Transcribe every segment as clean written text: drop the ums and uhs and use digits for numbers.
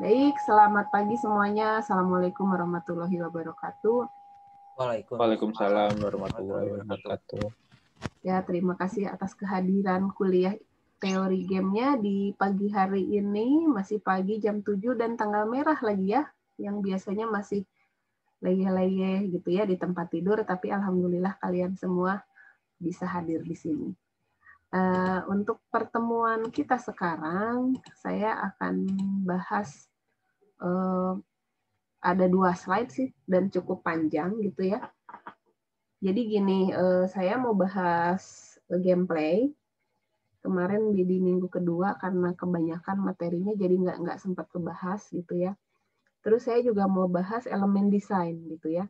Baik, selamat pagi semuanya. Assalamualaikum warahmatullahi wabarakatuh. Waalaikumsalam warahmatullahi wabarakatuh. Ya, terima kasih atas kehadiran kuliah teori gamenya di pagi hari ini. Masih pagi jam 7 dan tanggal merah lagi ya, yang biasanya masih leyeh-leyeh gitu ya di tempat tidur, tapi alhamdulillah kalian semua bisa hadir di sini. Untuk pertemuan kita sekarang, saya akan bahas ada 2 slide sih dan cukup panjang gitu ya. Jadi gini, saya mau bahas gameplay. Kemarin di minggu kedua karena kebanyakan materinya jadi nggak sempat kebahas gitu ya. Terus saya juga mau bahas elemen desain gitu ya.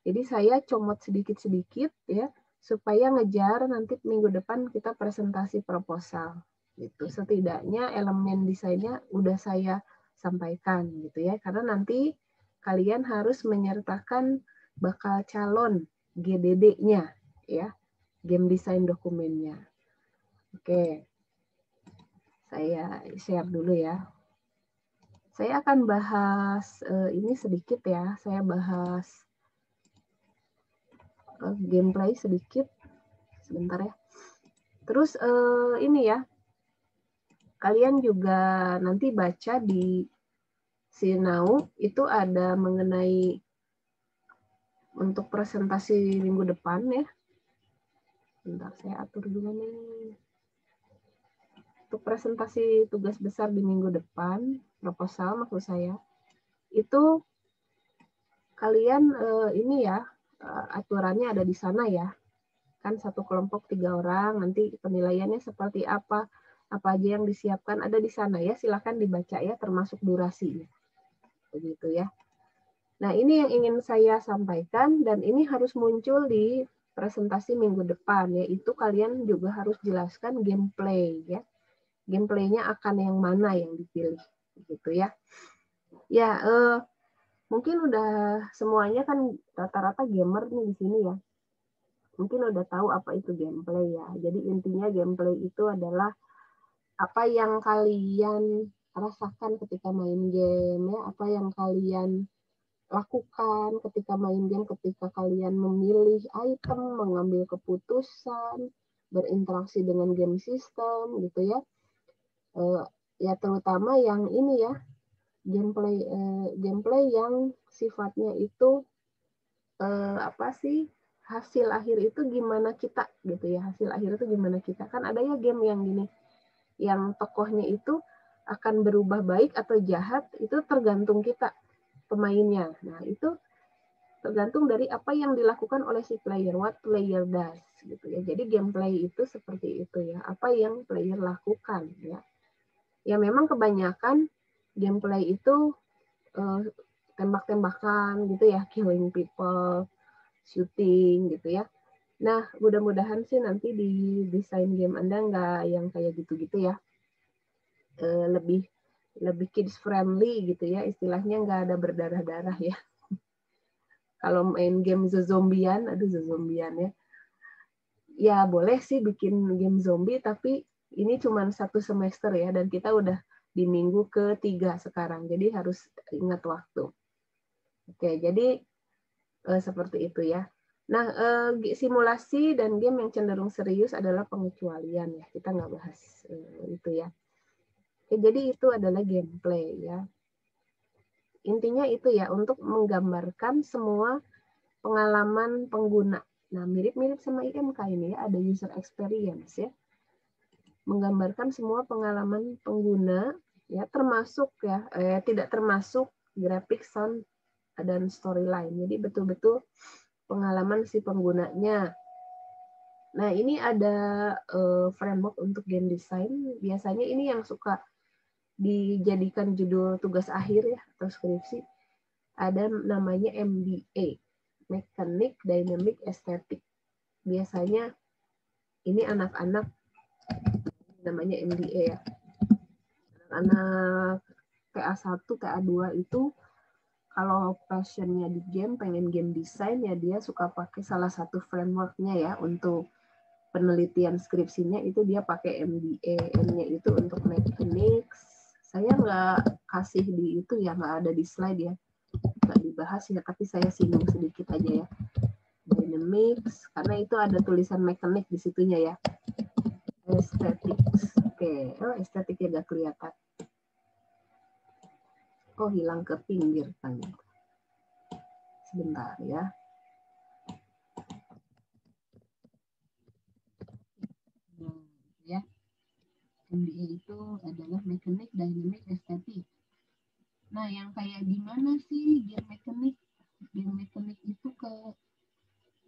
Jadi saya comot sedikit-sedikit ya supaya ngejar nanti minggu depan kita presentasi proposal gitu. Setidaknya elemen desainnya udah saya sampaikan gitu ya. Karena nanti kalian harus menyertakan bakal calon GDD-nya ya, game design dokumennya. Oke. Saya share dulu ya. Saya akan bahas ini sedikit ya. Saya bahas gameplay sedikit. Sebentar ya. Terus ini ya. Kalian juga nanti baca di Sinau itu ada mengenai untuk presentasi minggu depan ya. Bentar saya atur dulu nih. Untuk presentasi tugas besar di minggu depan, proposal maksud saya, itu kalian ini ya, aturannya ada di sana ya. Kan satu kelompok 3 orang, nanti penilaiannya seperti apa aja yang disiapkan ada di sana ya, silakan dibaca ya, termasuk durasinya. Begitu ya. Nah, ini yang ingin saya sampaikan dan ini harus muncul di presentasi minggu depan, yaitu kalian juga harus jelaskan gameplay ya. Gameplaynya akan yang mana yang dipilih, gitu ya. Ya, mungkin udah semuanya kan rata-rata gamer nih di sini ya. Mungkin udah tahu apa itu gameplay ya. Jadi intinya gameplay itu adalah apa yang kalian rasakan ketika main game ya, apa yang kalian lakukan ketika main game, ketika kalian memilih item, mengambil keputusan, berinteraksi dengan game system gitu ya. Ya terutama yang ini ya, gameplay yang sifatnya itu apa sih, hasil akhir itu gimana kita gitu ya, hasil akhir itu gimana kita. Kan ada ya game yang gini, yang tokohnya itu akan berubah baik atau jahat, itu tergantung kita pemainnya. Nah itu tergantung dari apa yang dilakukan oleh si player, what player does gitu ya. Jadi gameplay itu seperti itu ya, apa yang player lakukan ya. Ya memang kebanyakan gameplay itu tembak-tembakan gitu ya, killing people, shooting gitu ya. Nah, mudah-mudahan sih nanti di desain game Anda nggak yang kayak gitu-gitu ya. Lebih kids friendly gitu ya, istilahnya nggak ada berdarah-darah ya. Kalau main game zombian, zombian ya. Ya boleh sih bikin game zombie, tapi ini cuma 1 semester ya, dan kita udah di minggu ke-3 sekarang, jadi harus ingat waktu. Oke, jadi seperti itu ya. Nah, simulasi dan game yang cenderung serius adalah pengecualian ya, kita nggak bahas itu ya. Oke, jadi itu adalah gameplay ya. Intinya itu ya, untuk menggambarkan semua pengalaman pengguna. Nah, mirip-mirip sama IMK ini ya, ada user experience ya. Menggambarkan semua pengalaman pengguna ya, termasuk ya tidak termasuk grafik, sound dan storyline. Jadi betul-betul pengalaman si penggunanya. Nah, ini ada framework untuk game design. Biasanya ini yang suka dijadikan judul tugas akhir ya atau skripsi. Ada namanya MDA, Mechanic Dynamic Aesthetic. Biasanya ini anak-anak namanya MDA ya. Anak TA1, TA2 itu kalau passionnya di game, pengen game design ya dia suka pakai salah satu frameworknya ya untuk penelitian skripsinya itu dia pakai MDA. M-nya itu untuk mechanics, Saya nggak kasih di itu ya, nggak ada di slide ya, nggak dibahas ya, tapi saya singgung sedikit aja ya. Dynamics, karena itu ada tulisan mekanik di situnya ya. Aesthetics, oke, oh estetiknya nggak kelihatan. Oh hilang ke pinggir kan. Sebentar ya. Ya, MBA itu adalah mekanik, dynamic, estetik. Nah, yang kayak gimana sih game mekanik? Game mekanik itu ke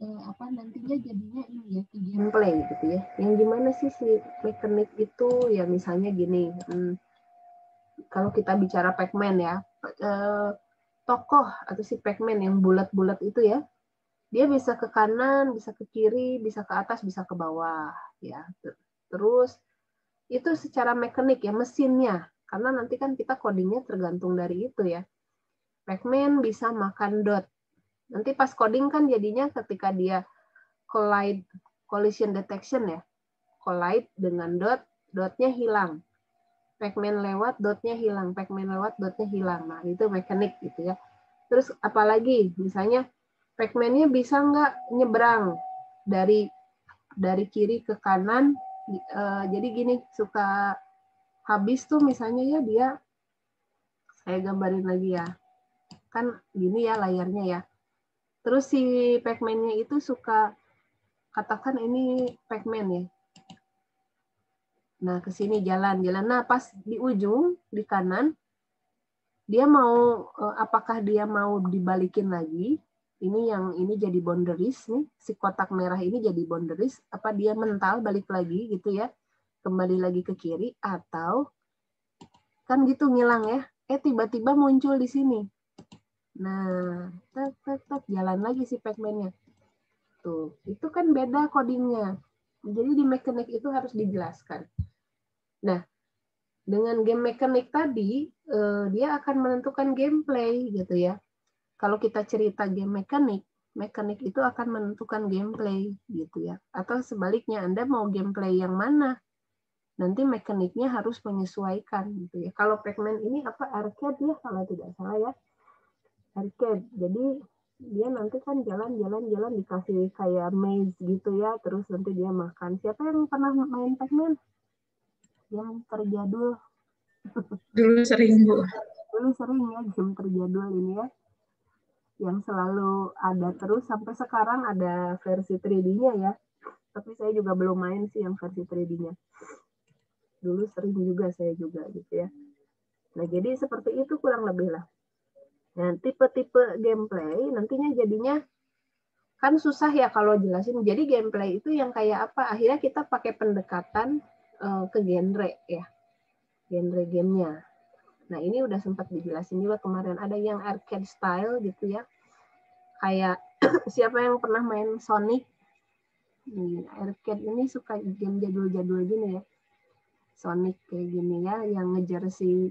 apa nantinya jadinya ini ya, ke gameplay gitu ya. Yang gimana sih si mekanik itu ya, misalnya gini, kalau kita bicara Pac-Man ya, tokoh atau si Pac-Man yang bulat-bulat itu ya, dia bisa ke kanan, bisa ke kiri, bisa ke atas, bisa ke bawah ya. Terus itu secara mekanik ya, mesinnya. Karena nanti kan kita codingnya tergantung dari itu ya. Pac-Man bisa makan dot. Nanti pas coding kan jadinya ketika dia collide, collision detection ya, collide dengan dot, dotnya hilang. Pac-Man lewat, dotnya hilang. Pac-Man lewat, dotnya hilang. Nah, itu mekanik gitu ya. Terus apalagi, misalnya Pac-Man-nya bisa nggak nyebrang dari kiri ke kanan. Jadi gini, suka habis tuh misalnya ya dia, saya gambarin lagi ya, kan gini ya layarnya ya. Terus si Pac-Man-nya itu suka, katakan ini Pac-Man ya. Nah ke sini jalan-jalan. Nah pas di ujung di kanan, dia mau apakah dia mau dibalikin lagi? Ini jadi boundaries nih, si kotak merah ini jadi boundaries. Apa dia mental balik lagi gitu ya, kembali lagi ke kiri, atau kan gitu ngilang ya, tiba-tiba muncul di sini. Nah, jalan lagi si Pac-Man-nya. Tuh, itu kan beda codingnya. Jadi di mekanik itu harus dijelaskan. Nah, dengan game mekanik tadi, dia akan menentukan gameplay gitu ya. Kalau kita cerita game mekanik, mekanik itu akan menentukan gameplay gitu ya. Atau sebaliknya, Anda mau gameplay yang mana? Nanti mekaniknya harus menyesuaikan gitu ya. Kalau Pac-Man ini apa, arcade ya kalau tidak salah ya. Arcade. Jadi dia nanti kan jalan dikasih kayak maze gitu ya, terus nanti dia makan. Siapa yang pernah main Pac-Man? Yang terjadul. Dulu sering, Bu. Dulu sering ya game terjadul ini ya. Yang selalu ada terus sampai sekarang ada versi 3D-nya ya. Tapi saya juga belum main sih yang versi 3D-nya. Dulu sering juga saya juga gitu ya. Nah, jadi seperti itu kurang lebih lah. Nah, tipe-tipe gameplay nantinya jadinya kan susah ya kalau jelasin. Jadi gameplay itu yang kayak apa? Akhirnya kita pakai pendekatan ke genre ya. Genre gamenya. Nah, ini udah sempat dijelasin juga kemarin. Ada yang arcade style gitu ya. Kayak siapa yang pernah main Sonic? Arcade ini suka game jadul-jadul gini ya. Sonic kayak gini ya, yang ngejar si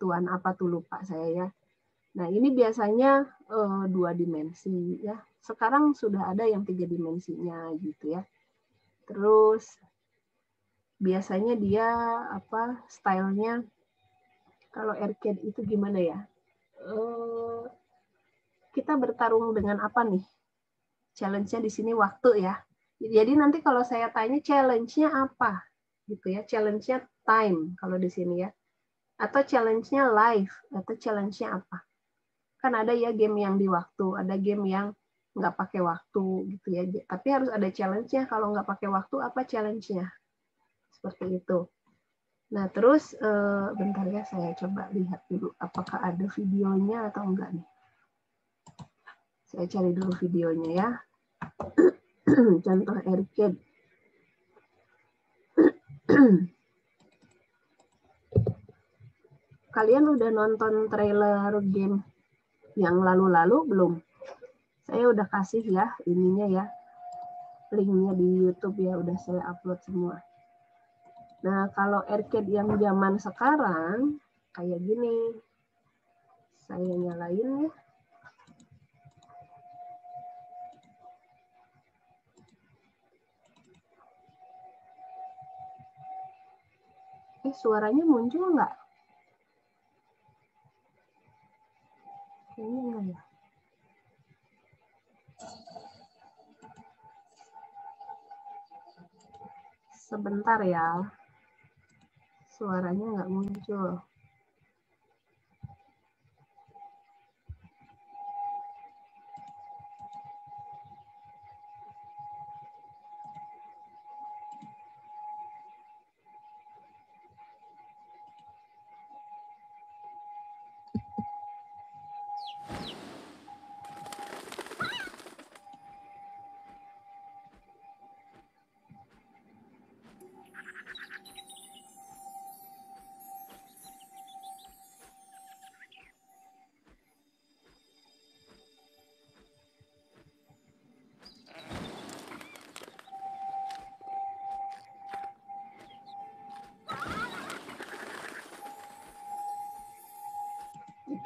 tuan apa tuh lupa saya ya. Nah ini biasanya 2 dimensi ya. Sekarang sudah ada yang 3 dimensinya gitu ya. Terus biasanya dia apa stylenya, kalau arcade itu gimana ya? Kita bertarung dengan apa nih? Challenge-nya di sini waktu ya. Jadi nanti kalau saya tanya challenge-nya apa? Gitu ya, challenge-nya time kalau di sini ya. Atau challenge-nya life, atau challenge-nya apa? Kan ada ya game yang di waktu, ada game yang nggak pakai waktu gitu ya. Tapi harus ada challenge-nya. Kalau nggak pakai waktu, apa challenge-nya? Seperti itu. Nah terus bentar ya, saya coba lihat dulu apakah ada videonya atau enggak nih. Saya cari dulu videonya ya. Contoh arcade. Kalian udah nonton trailer game yang lalu-lalu belum? Saya udah kasih ya ininya ya, linknya di YouTube ya, udah saya upload semua. Nah kalau arcade yang zaman sekarang kayak gini, saya nyalain ya. Suaranya muncul nggak? ya? Sebentar ya. Suaranya nggak muncul.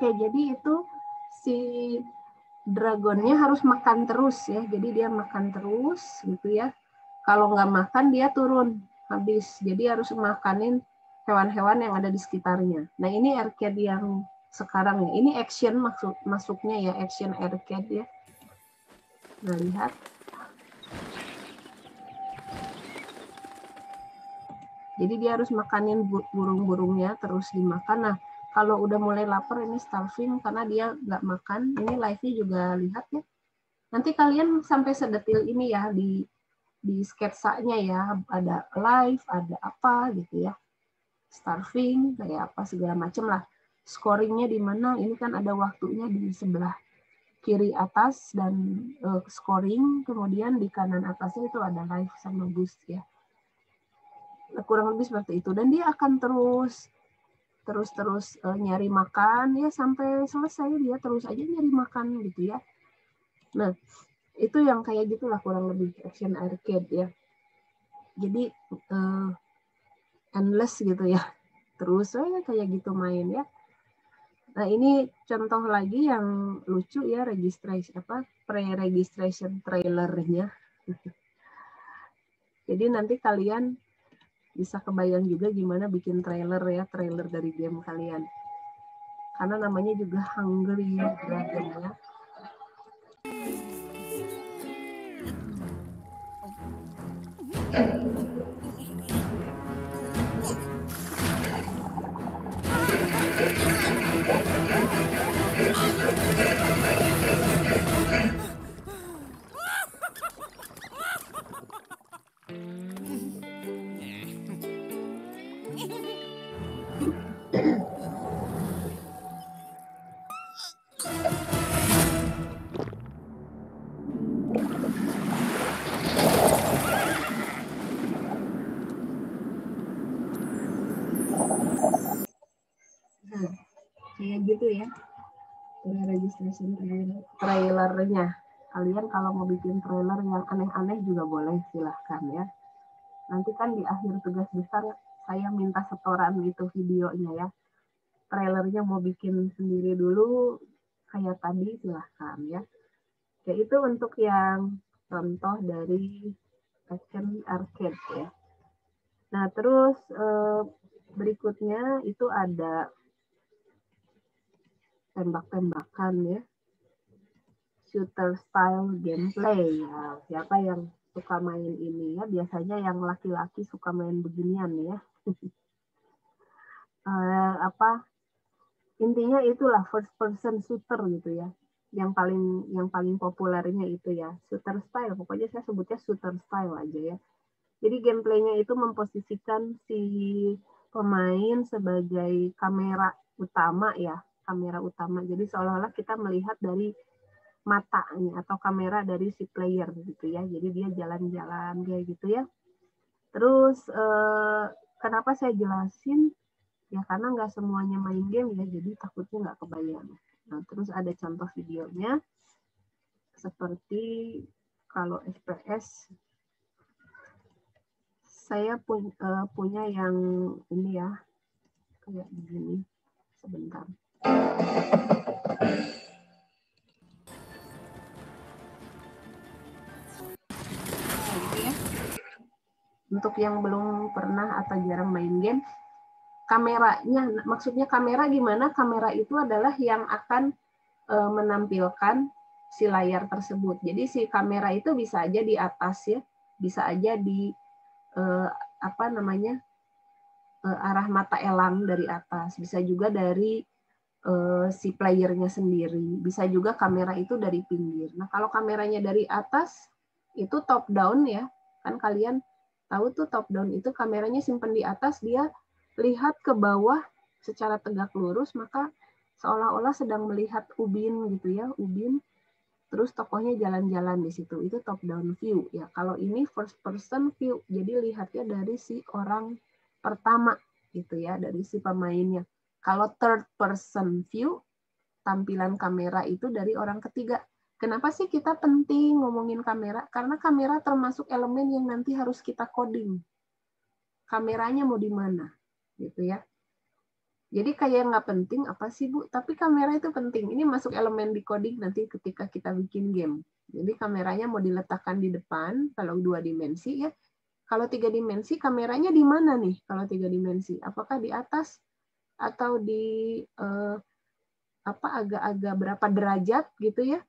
Oke, jadi itu si dragonnya harus makan terus ya. Jadi dia makan terus gitu ya. Kalau nggak makan dia turun habis. Jadi harus makanin hewan-hewan yang ada di sekitarnya. Nah ini arcade yang sekarang ya. Ini action masuknya ya, action arcade ya. Nah lihat. Jadi dia harus makanin burung-burungnya terus dimakan. Nah kalau udah mulai lapar ini starving karena dia nggak makan. Ini live-nya juga lihat ya. Nanti kalian sampai sedetil ini ya di sketsanya ya. Ada live, ada apa gitu ya. Starving, kayak apa segala macam lah. Scoringnya di mana? Ini kan ada waktunya di sebelah kiri atas dan scoring. Kemudian di kanan atasnya itu ada live sama boost ya. Kurang lebih seperti itu. Dan dia akan terus nyari makan ya sampai selesai dia terus aja nyari makan gitu ya. Nah itu yang kayak gitulah kurang lebih action arcade ya. Jadi endless gitu ya, terus kayak gitu main ya. Nah ini contoh lagi yang lucu ya, pre-registration trailernya. Jadi nanti kalian bisa kebayang juga gimana bikin trailer ya, trailer dari game kalian. Karena namanya juga Hungry Dragon ya. Kayak gitu ya registration trailernya. Kalian kalau mau bikin trailer yang aneh-aneh juga boleh, silahkan ya. Nanti kan di akhir tugas besar saya minta setoran gitu videonya ya. Trailernya mau bikin sendiri dulu kayak tadi, silahkan ya. Ya itu untuk yang contoh dari action arcade ya. Nah terus berikutnya itu ada tembak-tembakan ya, shooter style gameplay ya. Siapa yang suka main ini ya? Biasanya yang laki-laki suka main beginian ya. Intinya itulah first person shooter gitu ya. Yang paling populernya itu ya, shooter style. Pokoknya saya sebutnya shooter style aja ya. Jadi gameplaynya itu memposisikan si pemain sebagai kamera utama ya, kamera utama. Jadi seolah-olah kita melihat dari matanya atau kamera dari si player gitu ya. Jadi dia jalan-jalan kayak gitu ya. Terus kenapa saya jelasin? Ya karena nggak semuanya main game ya, jadi takutnya nggak kebayang. Nah terus ada contoh videonya. Seperti kalau FPS, saya punya yang ini ya, kayak begini. Sebentar. Untuk yang belum pernah atau jarang main game, kameranya, maksudnya kamera gimana? Kamera itu adalah yang akan menampilkan si layar tersebut. Jadi si kamera itu bisa aja di atas ya, bisa aja di arah mata elang dari atas, bisa juga dari si playernya sendiri, bisa juga kamera itu dari pinggir. Nah kalau kameranya dari atas itu top down ya, kan kalian tahu tuh top down itu kameranya simpen di atas, dia lihat ke bawah secara tegak lurus, maka seolah-olah sedang melihat ubin gitu ya, ubin. Terus tokohnya jalan-jalan di situ. Itu top down view ya. Kalau ini first person view, jadi lihatnya dari si orang pertama gitu ya, dari si pemainnya. Kalau third person view, tampilan kamera itu dari orang ketiga. Kenapa sih kita penting ngomongin kamera? Karena kamera termasuk elemen yang nanti harus kita coding. Kameranya mau di mana gitu ya. Jadi kayak nggak penting apa sih Bu? Tapi kamera itu penting. Ini masuk elemen di coding nanti ketika kita bikin game. Jadi kameranya mau diletakkan di depan kalau 2 dimensi ya. Kalau 3 dimensi kameranya di mana nih? Kalau 3 dimensi, apakah di atas atau di agak-agak berapa derajat gitu ya?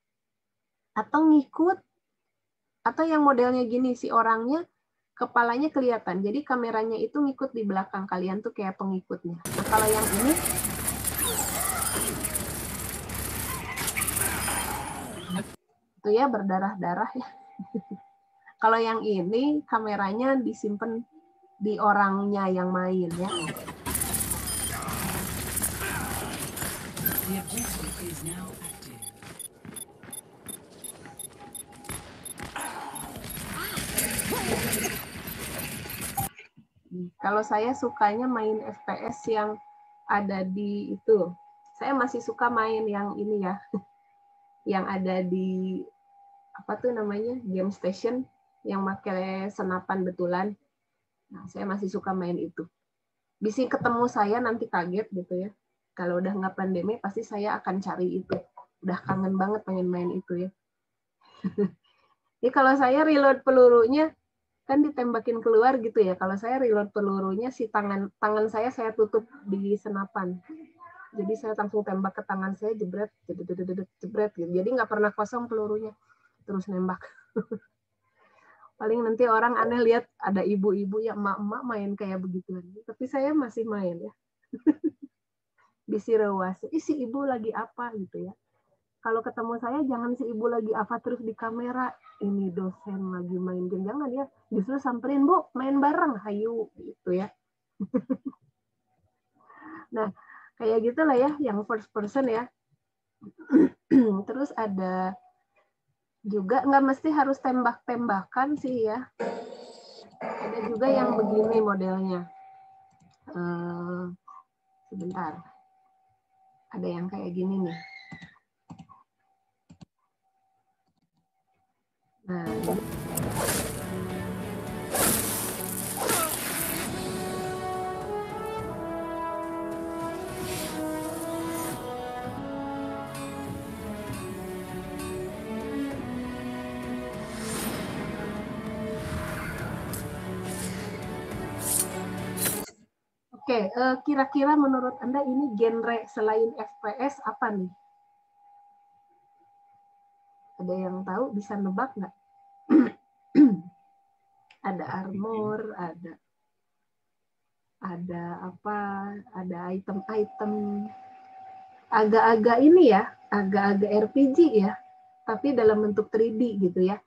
Atau ngikut? Atau yang modelnya gini si orangnya kepalanya kelihatan. Jadi kameranya itu ngikut di belakang kalian tuh kayak pengikutnya. Nah, kalau yang ini itu ya berdarah-darah ya. Kalau yang ini kameranya disimpan di orangnya yang main ya. Kalau saya sukanya main FPS yang ada di itu. Saya masih suka main yang ini ya. Yang ada di apa tuh namanya? Game Station yang pakai senapan betulan. Nah, saya masih suka main itu. Bisa ketemu saya nanti kaget gitu ya. Kalau udah nggak pandemi pasti saya akan cari itu. Udah kangen banget pengen main itu ya. Jadi kalau saya reload pelurunya kan ditembakin keluar gitu ya. Kalau saya reload pelurunya si tangan saya tutup di senapan. Jadi saya langsung tembak ke tangan saya jebret jebret gitu. Jadi nggak pernah kosong pelurunya. Terus nembak. Paling nanti orang aneh lihat ada ibu-ibu ya emak-emak main kayak begituan. Tapi saya masih main ya. Bisi rewas. Si ibu lagi apa gitu ya. Kalau ketemu saya jangan si ibu lagi apa terus di kamera. Ini dosen lagi main game. Jangan ya. Justru samperin, Bu, main bareng. Hayu gitu ya. Nah, kayak gitulah ya yang first person ya. Terus ada juga nggak mesti harus tembak-tembakan sih ya. Ada juga yang begini modelnya. Sebentar. Ada yang kayak gini nih. Nah, Oke, kira-kira menurut Anda ini genre selain FPS apa nih? Ada yang tahu? Bisa nebak nggak? Ada armor, ada apa? Ada item-item. Agak-agak ini ya, agak-agak RPG ya, tapi dalam bentuk 3D gitu ya.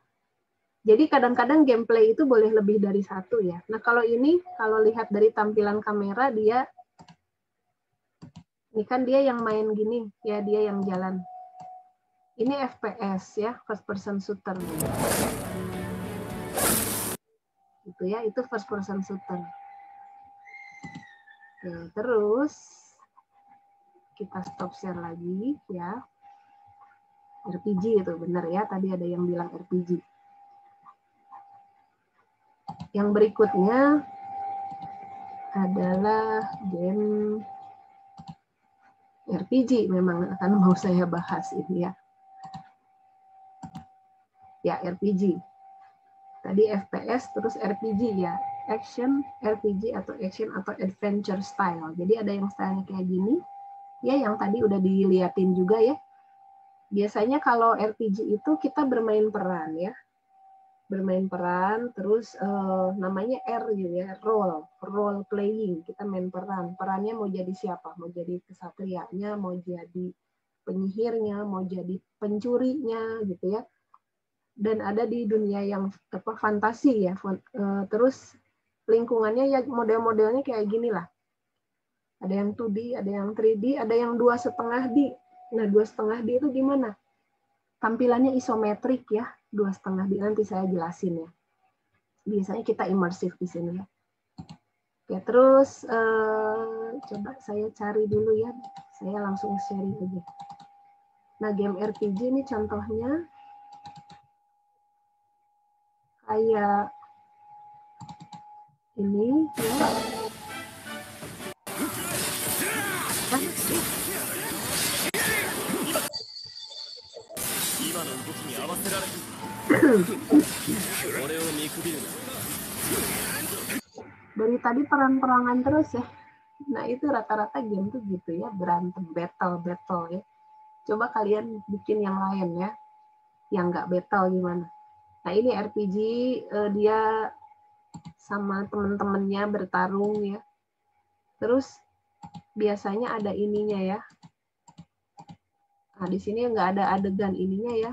Jadi kadang-kadang gameplay itu boleh lebih dari satu ya. Nah kalau ini, kalau lihat dari tampilan kamera dia, ini kan dia yang main gini, ya dia yang jalan. Ini FPS ya, first person shooter. Itu ya, itu first person shooter. Oke, terus kita stop share lagi ya. RPG itu benar ya, tadi ada yang bilang RPG. Yang berikutnya adalah game RPG, memang akan mau saya bahas ini ya. Ya, RPG. Tadi FPS, terus RPG ya. Action, RPG, atau action, atau adventure style. Jadi ada yang stylenya kayak gini. Ya, yang tadi udah diliatin juga ya. biasanya kalau RPG itu kita bermain peran ya. Bermain peran, terus namanya R gitu ya, role playing. Kita main peran. Perannya mau jadi siapa? Mau jadi kesatrianya, mau jadi penyihirnya, mau jadi pencurinya gitu ya. Dan ada di dunia yang fantasi ya. Terus lingkungannya ya model-modelnya kayak gini lah. Ada yang 2D, ada yang 3D, ada yang 2,5D. Nah, 2,5D itu gimana? Tampilannya isometrik ya, 2,5D. Nanti saya jelasin ya. Biasanya kita imersif di sini ya. Oke, terus coba saya cari dulu ya. Saya langsung sharing aja. Nah, game RPG ini contohnya kayak ini ya. Dari tadi perang-perangan terus ya. Nah, itu rata-rata game tuh gitu ya, berantem, battle ya. Coba kalian bikin yang lain ya, yang nggak battle gimana. Nah, ini RPG, dia sama teman-temannya bertarung ya. Terus biasanya ada ininya ya. Nah, di sini nggak ada adegan ininya ya.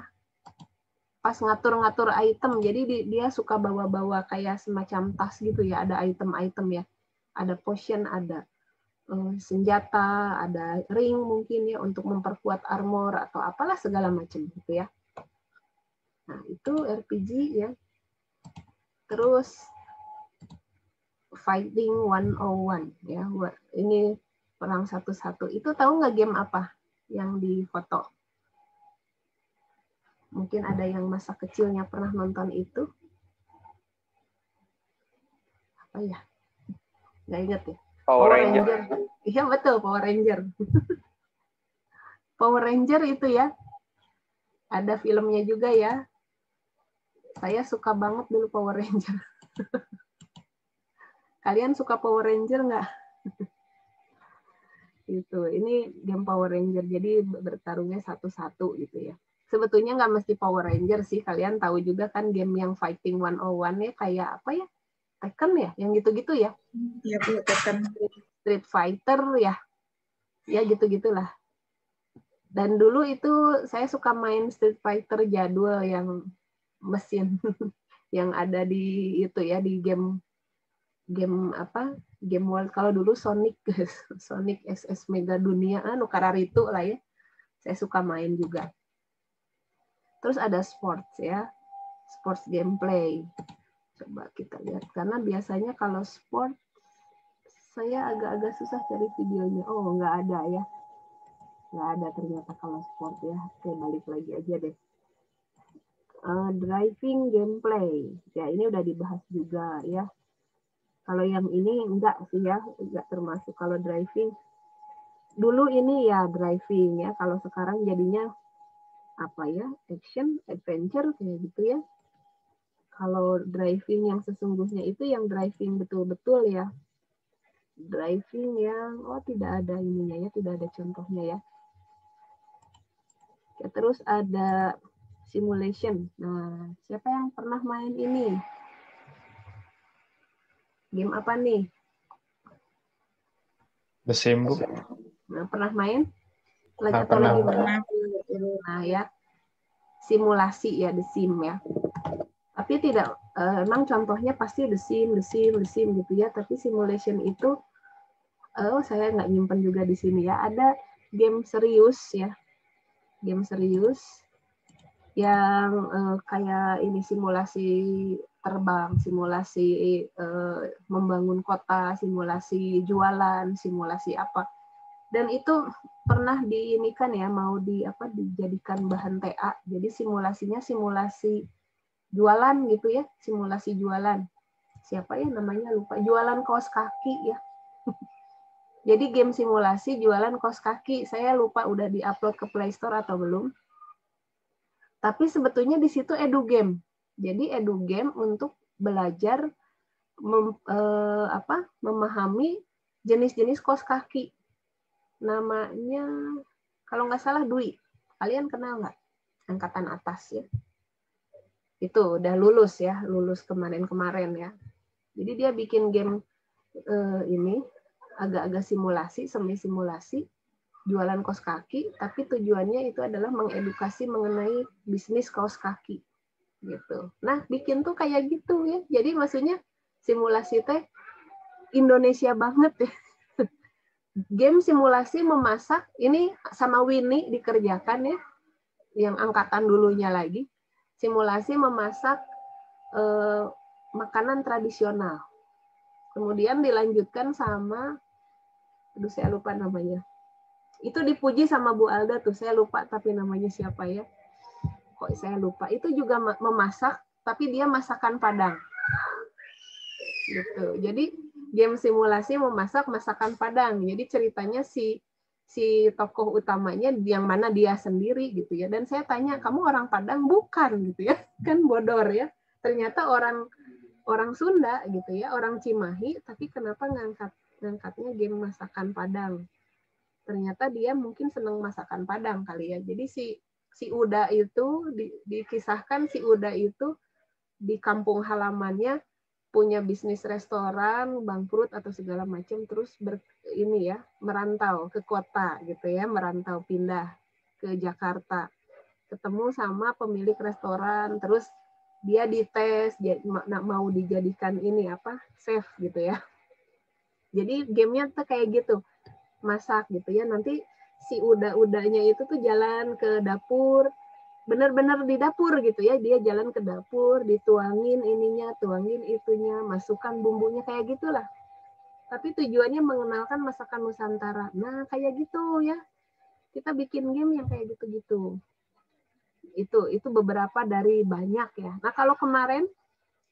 Pas ngatur-ngatur item, jadi dia suka bawa-bawa kayak semacam tas gitu ya, ada item-item ya. Ada potion, ada senjata, ada ring mungkin ya untuk memperkuat armor atau apalah segala macam gitu ya. Nah, itu RPG ya. Terus Fighting 101 ya. Ini perang 1-1. Itu tahu nggak game apa yang di foto? Mungkin ada yang masa kecilnya pernah nonton itu. Apa ya? Nggak ingat ya? Power Ranger. Iya betul, Power Ranger. Power Ranger itu ya. Ada filmnya juga ya. Saya suka banget dulu Power Ranger. Kalian suka Power Ranger nggak? Itu. Ini game Power Ranger. Jadi bertarungnya 1-1 gitu ya. Sebetulnya nggak mesti Power Ranger sih. Kalian tahu juga kan game yang Fighting 101 ya kayak apa ya? Tekken ya? Yang gitu-gitu ya? Iya, Bu, Tekken. Street Fighter ya? Ya gitu-gitulah. Dan dulu itu saya suka main Street Fighter jadul yang mesin yang ada di itu ya, di game apa? Game World. Kalau dulu Sonic Sonic SS Mega Dunia Kararitu lah ya. Saya suka main juga. Terus ada sports ya. Sports gameplay. Coba kita lihat karena biasanya kalau sport saya agak-agak susah cari videonya. Oh, nggak ada ya. Nggak ada ternyata kalau sport ya. Oke, balik lagi aja deh. Driving gameplay. Ya, ini udah dibahas juga ya. Kalau yang ini enggak sih ya, enggak termasuk kalau driving. Dulu ini ya driving ya, kalau sekarang jadinya apa ya? Action, adventure kayak gitu ya. Kalau driving yang sesungguhnya itu yang driving betul-betul ya. Driving yang tidak ada ininya ya, tidak ada contohnya ya. Ya, terus ada simulation. Nah, siapa yang pernah main ini? Game apa nih? The Sim, Bu. Nah, pernah main? Pernah. Nah, ya. Simulasi ya, The Sim ya. Tapi tidak, emang contohnya pasti The Sim gitu ya. Tapi simulation itu, saya nggak nyimpen juga di sini ya. Ada game serius ya. Game serius yang kayak ini simulasi terbang, simulasi membangun kota, simulasi jualan, simulasi apa. Dan itu pernah diinikan ya, mau dijadikan bahan TA. Jadi simulasinya simulasi jualan gitu ya, simulasi jualan. Siapa ya namanya lupa, jualan kaos kaki ya. Jadi game simulasi jualan kaos kaki, saya lupa udah diupload ke Play Store atau belum. Tapi sebetulnya di situ edu game. Jadi edu game untuk belajar memahami jenis-jenis kaos kaki. Namanya kalau nggak salah Dwi. Kalian kenal nggak? Angkatan atas ya. Itu udah lulus ya, lulus kemarin-kemarin ya. Jadi dia bikin game ini agak-agak simulasi, semi simulasi, jualan kaos kaki, tapi tujuannya itu adalah mengedukasi mengenai bisnis kaos kaki gitu. Nah, bikin tuh kayak gitu ya. Jadi maksudnya simulasi teh Indonesia banget ya. Game simulasi memasak ini sama Winnie dikerjakan ya, yang angkatan dulunya lagi. Simulasi memasak makanan tradisional. Kemudian dilanjutkan sama, aduh saya lupa namanya. Itu dipuji sama Bu Alda tuh, saya lupa tapi namanya siapa ya. Kok saya lupa. Itu juga memasak, tapi dia masakan Padang. Gitu. Jadi game simulasi memasak masakan Padang. Jadi ceritanya si tokoh utamanya yang mana dia sendiri gitu ya. Dan saya tanya, kamu orang Padang? Bukan gitu ya. Kan bodor ya. Ternyata orang Sunda gitu ya, orang Cimahi, tapi kenapa ngangkatnya game masakan Padang? Ternyata dia mungkin senang masakan Padang kali ya. Jadi si Uda itu dikisahkan si Uda itu di kampung halamannya punya bisnis restoran, bangkrut atau segala macam, terus merantau ke kota gitu ya, merantau pindah ke Jakarta, ketemu sama pemilik restoran, terus dia dites mau dijadikan ini chef gitu ya. Jadi gamenya tuh kayak gitu, masak gitu ya. Nanti si udanya itu tuh jalan ke dapur, benar-benar di dapur gitu ya, dia jalan ke dapur, dituangin ininya, tuangin itunya, masukkan bumbunya kayak gitulah. Tapi tujuannya mengenalkan masakan Nusantara. Nah kayak gitu ya, kita bikin game yang kayak gitu-gitu. Itu beberapa dari banyak ya. Nah kalau kemarin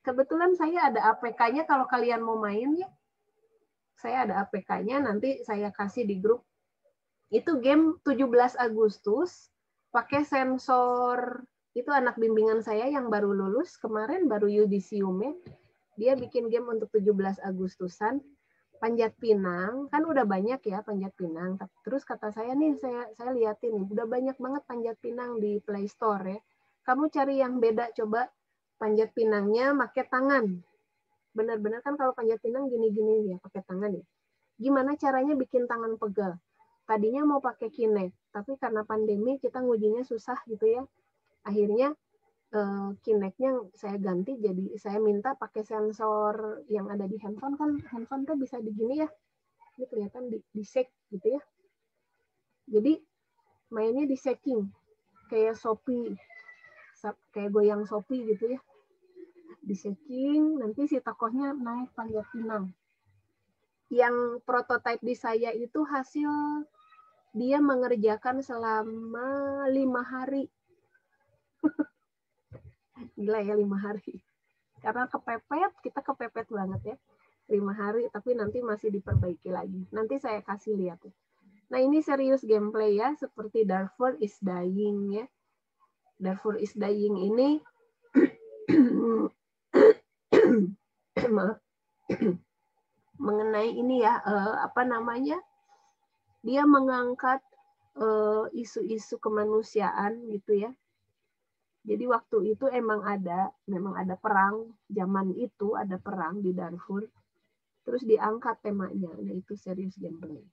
kebetulan saya ada APK-nya, kalau kalian mau main ya, saya ada APK-nya, nanti saya kasih di grup. Itu game 17 Agustus, pakai sensor, itu anak bimbingan saya yang baru lulus, kemarin baru yudisiumnya, dia bikin game untuk 17 Agustusan, Panjat Pinang, kan udah banyak ya Panjat Pinang, terus kata saya nih, saya liatin, udah banyak banget Panjat Pinang di Play Store ya, kamu cari yang beda, coba Panjat Pinangnya pakai tangan, benar-benar kan kalau Panjat Pinang gini-gini ya, pakai tangan ya, gimana caranya bikin tangan pegal? Tadinya mau pakai Kinect, tapi karena pandemi kita ngujinya susah gitu ya. Akhirnya Kinect-nya saya ganti, jadi saya minta pakai sensor yang ada di handphone, kan handphone tuh bisa begini ya. Ini kelihatan di shake gitu ya. Jadi mainnya di shaking, kayak Shopee, kayak goyang Shopee gitu ya. Di shaking, nanti si tokohnya naik Panjat Pinang. Yang prototipe di saya itu hasil dia mengerjakan selama 5 hari. Gila ya 5 hari. Karena kita kepepet banget ya. 5 hari, tapi nanti masih diperbaiki lagi. Nanti saya kasih lihat. Nah ini serius gameplay ya, seperti Darfur is Dying ya. Darfur is Dying ini, mengenai ini ya, dia mengangkat isu-isu kemanusiaan gitu ya. Jadi waktu itu memang ada perang, zaman itu ada perang di Darfur, terus diangkat temanya, nah itu serius gameplay.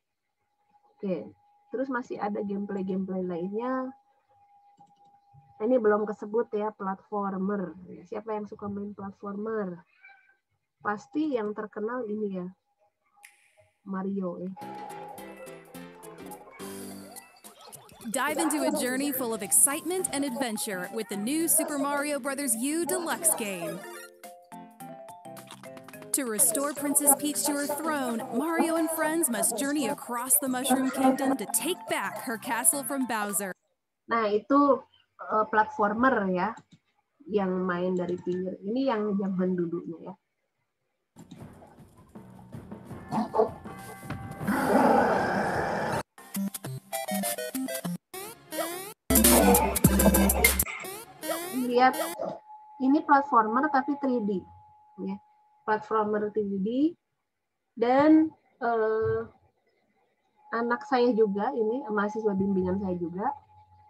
Oke, terus masih ada gameplay lainnya. Ini belum kesebut ya, platformer. Siapa yang suka main platformer? Pasti yang terkenal ini ya, Mario ya. Dive into a journey full of excitement and adventure with the new Super Mario Bros. U Deluxe game. To restore Princess Peach to her throne, Mario and friends must journey across the Mushroom Kingdom to take back her castle from Bowser. Nah, itu platformer ya, yang main dari pinggir. Ini yang zaman dulunya ya. Lihat, ini platformer tapi 3D ya. Platformer 3D, dan anak saya juga, ini mahasiswa bimbingan saya juga,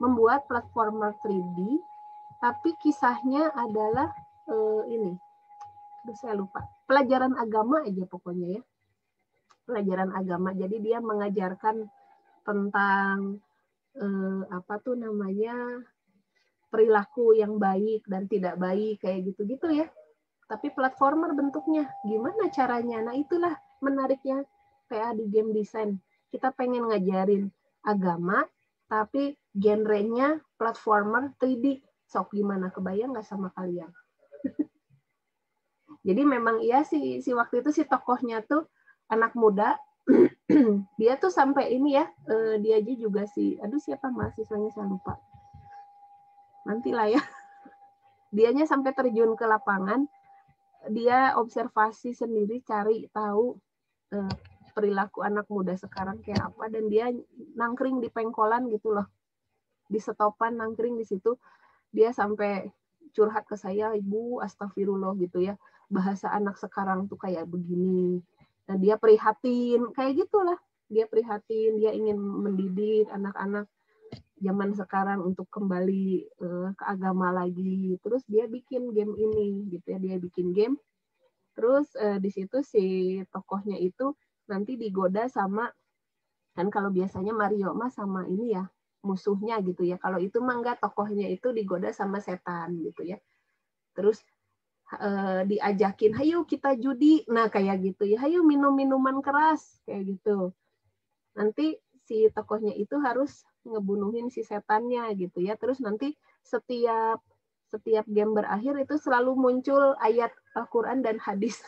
membuat platformer 3D, tapi kisahnya adalah ini. Aduh, saya lupa. Pelajaran agama aja pokoknya ya. Pelajaran agama. Jadi dia mengajarkan tentang apa tuh namanya, perilaku yang baik dan tidak baik kayak gitu-gitu ya. Tapi platformer bentuknya gimana caranya? Nah, itulah menariknya PA di game design. Kita pengen ngajarin agama tapi genrenya platformer 3D. Sok gimana, kebayang nggak sama kalian? Jadi memang iya sih, si waktu itu si tokohnya tuh anak muda. Dia tuh sampai ini ya, dia aja juga aduh siapa mahasiswanya saya lupa. Nantilah ya. Dianya sampai terjun ke lapangan, dia observasi sendiri, cari tahu perilaku anak muda sekarang kayak apa, dan dia nangkring di pengkolan gitu loh. Di setopan nangkring di situ, dia sampai curhat ke saya, Ibu, astagfirullah gitu ya. Bahasa anak sekarang tuh kayak begini. Nah, dia prihatin, kayak gitulah. Dia prihatin, dia ingin mendidik anak-anak zaman sekarang untuk kembali ke agama lagi. Terus dia bikin game ini, gitu ya. Dia bikin game. Terus di situ si tokohnya itu nanti digoda sama, kan kalau biasanya Mario mah sama ini ya, musuhnya gitu ya. Kalau itu mah enggak, tokohnya itu digoda sama setan gitu ya. Terus diajakin, hayo kita judi, nah kayak gitu ya, hayo minum minuman keras kayak gitu. Nanti si tokohnya itu harus ngebunuhin si setannya gitu ya. Terus nanti setiap game berakhir itu selalu muncul ayat Al-Quran dan hadis.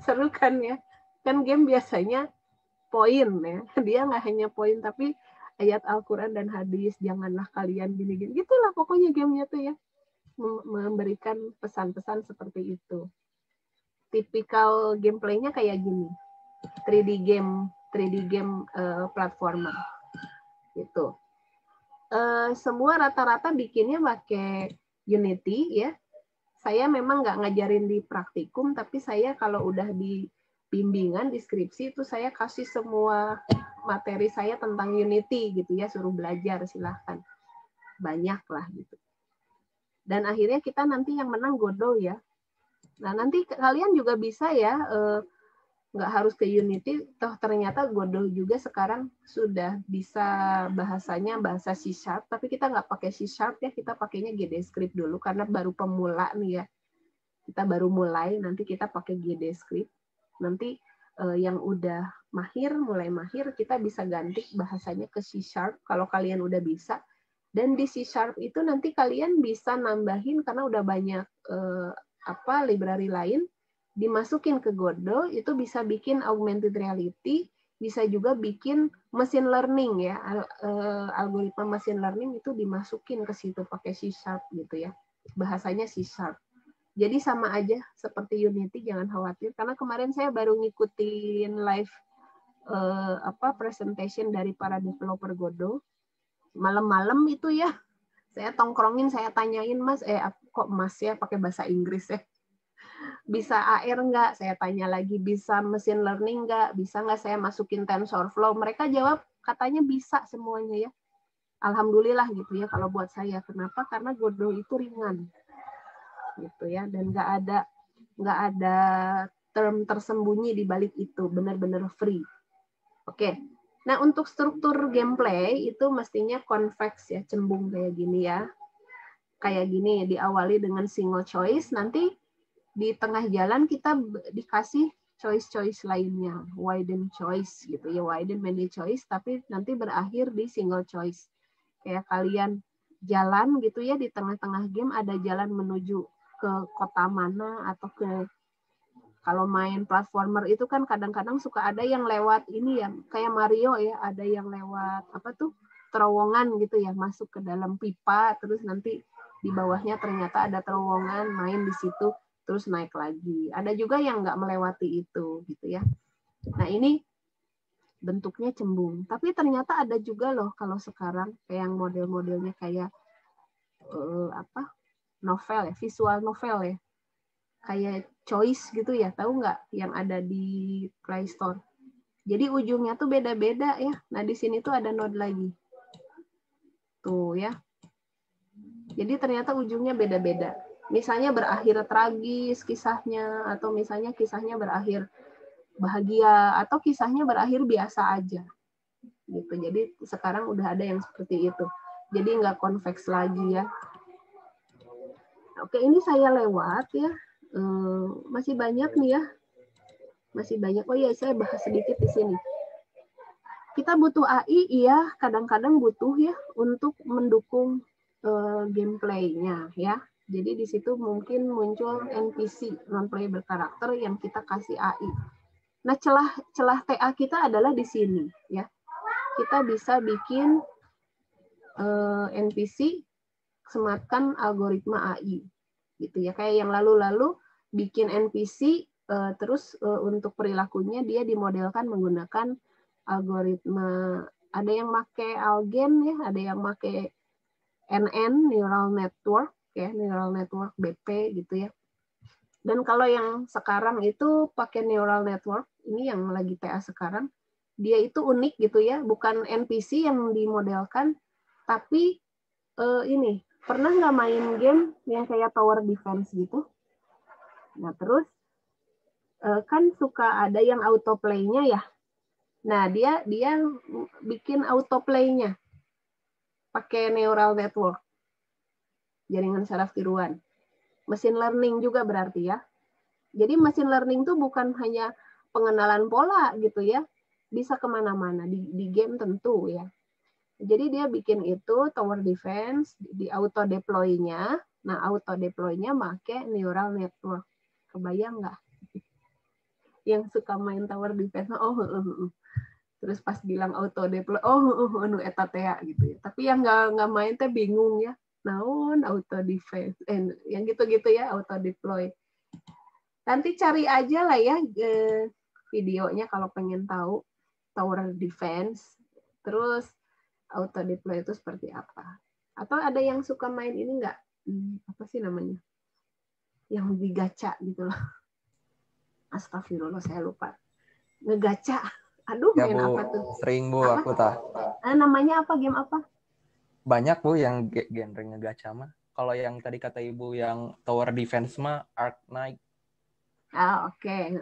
Seru kan ya? Kan game biasanya poin ya, dia nggak hanya poin tapi ayat Al-Quran dan hadis, janganlah kalian gini-gini. Gitulah pokoknya gamenya tuh ya, memberikan pesan-pesan seperti itu. Tipikal gameplaynya kayak gini, 3D game platformer gitu. Semua rata-rata bikinnya pakai Unity ya. Saya memang nggak ngajarin di praktikum, tapi saya kalau udah di bimbingan, deskripsi itu saya kasih semua materi saya tentang Unity gitu ya, suruh belajar silahkan. Banyak lah gitu. Dan akhirnya kita nanti yang menang Godot ya. Nah nanti kalian juga bisa ya, nggak harus ke Unity, toh ternyata Godot juga sekarang sudah bisa bahasanya bahasa C#, tapi kita nggak pakai C# ya, kita pakainya GDScript dulu karena baru pemula nih ya. Kita baru mulai, nanti kita pakai GDScript. Nanti yang udah mulai mahir, kita bisa ganti bahasanya ke C# kalau kalian udah bisa. Dan di C# itu nanti kalian bisa nambahin karena udah banyak library lain, dimasukin ke Godot, itu bisa bikin augmented reality, bisa juga bikin machine learning ya, algoritma machine learning itu dimasukin ke situ pakai C# gitu ya, bahasanya C#. Jadi sama aja seperti Unity, jangan khawatir, karena kemarin saya baru ngikutin live presentation dari para developer Godot, malam-malam itu ya, saya tongkrongin, saya tanyain, Mas, kok Mas ya pakai bahasa Inggris ya, bisa AR nggak? Saya tanya lagi, bisa machine learning nggak? Bisa nggak saya masukin TensorFlow? Mereka jawab, katanya bisa semuanya ya. Alhamdulillah gitu ya kalau buat saya. Kenapa? Karena Godot itu ringan, gitu ya, dan nggak ada term tersembunyi di balik itu, benar-benar free. Oke. Nah, untuk struktur gameplay itu mestinya convex ya, cembung kayak gini ya. Kayak gini, diawali dengan single choice, nanti di tengah jalan kita dikasih choice-choice lainnya, widen choice gitu ya, widen many choice, tapi nanti berakhir di single choice. Kayak kalian jalan gitu ya, di tengah-tengah game ada jalan menuju ke kota mana, atau kalau main platformer itu kan kadang-kadang suka ada yang lewat ini ya, kayak Mario ya, ada yang lewat terowongan gitu ya, masuk ke dalam pipa, terus nanti di bawahnya ternyata ada terowongan, main di situ, terus naik lagi. Ada juga yang nggak melewati itu gitu ya. Nah ini bentuknya cembung, tapi ternyata ada juga loh kalau sekarang kayak yang model-modelnya kayak novel ya, visual novel ya, kayak Choice gitu ya, tahu nggak yang ada di Play Store? Jadi ujungnya tuh beda-beda ya. Nah, di sini tuh ada node lagi. Tuh ya. Jadi ternyata ujungnya beda-beda. Misalnya berakhir tragis kisahnya, atau misalnya kisahnya berakhir bahagia, atau kisahnya berakhir biasa aja. Gitu. Jadi sekarang udah ada yang seperti itu. Jadi nggak konveks lagi ya. Oke, ini saya lewat ya. Masih banyak nih ya. Masih banyak. Oh iya, saya bahas sedikit di sini. Kita butuh AI, iya, kadang-kadang butuh ya untuk mendukung gameplay-nya ya. Jadi di situ mungkin muncul NPC, non-playable karakter yang kita kasih AI. Nah, celah TA kita adalah di sini ya. Kita bisa bikin NPC sematkan algoritma AI gitu ya. Kayak yang lalu-lalu bikin NPC terus untuk perilakunya dia dimodelkan menggunakan algoritma, ada yang pakai Algen ya, ada yang pakai NN, neural network ya, neural network BP gitu ya. Dan kalau yang sekarang itu pakai neural network, ini yang lagi TA sekarang, dia itu unik gitu ya, bukan NPC yang dimodelkan, tapi ini, pernah nggak main game yang kayak tower defense gitu? Nah terus kan suka ada yang autoplay-nya ya. Nah dia bikin autoplay-nya pakai neural network, jaringan saraf tiruan. Machine learning juga berarti ya. Jadi machine learning itu bukan hanya pengenalan pola gitu ya, bisa kemana-mana di game tentu ya. Jadi dia bikin itu tower defense di auto deploy-nya. Nah auto deploy-nya pakai neural network. Kebayang nggak? Yang suka main tower defense, terus pas bilang auto deploy, nu eta tea gitu ya. Tapi yang nggak main teh bingung ya. Naon auto defense, yang gitu-gitu ya, auto deploy. Nanti cari aja lah ya videonya kalau pengen tahu tower defense. Terus auto deploy itu seperti apa? Atau ada yang suka main ini nggak? Apa sih namanya? Yang digacha gitu loh. Astagfirullah, saya lupa. Ngegacha. Aduh, Ya main Bu, apa tuh? sering Bu Apa? aku tah. Namanya apa? Game apa? Banyak Bu yang genrenya gacha mah. Kalau yang tadi kata Ibu yang tower defense mah Ark Knight. Oke.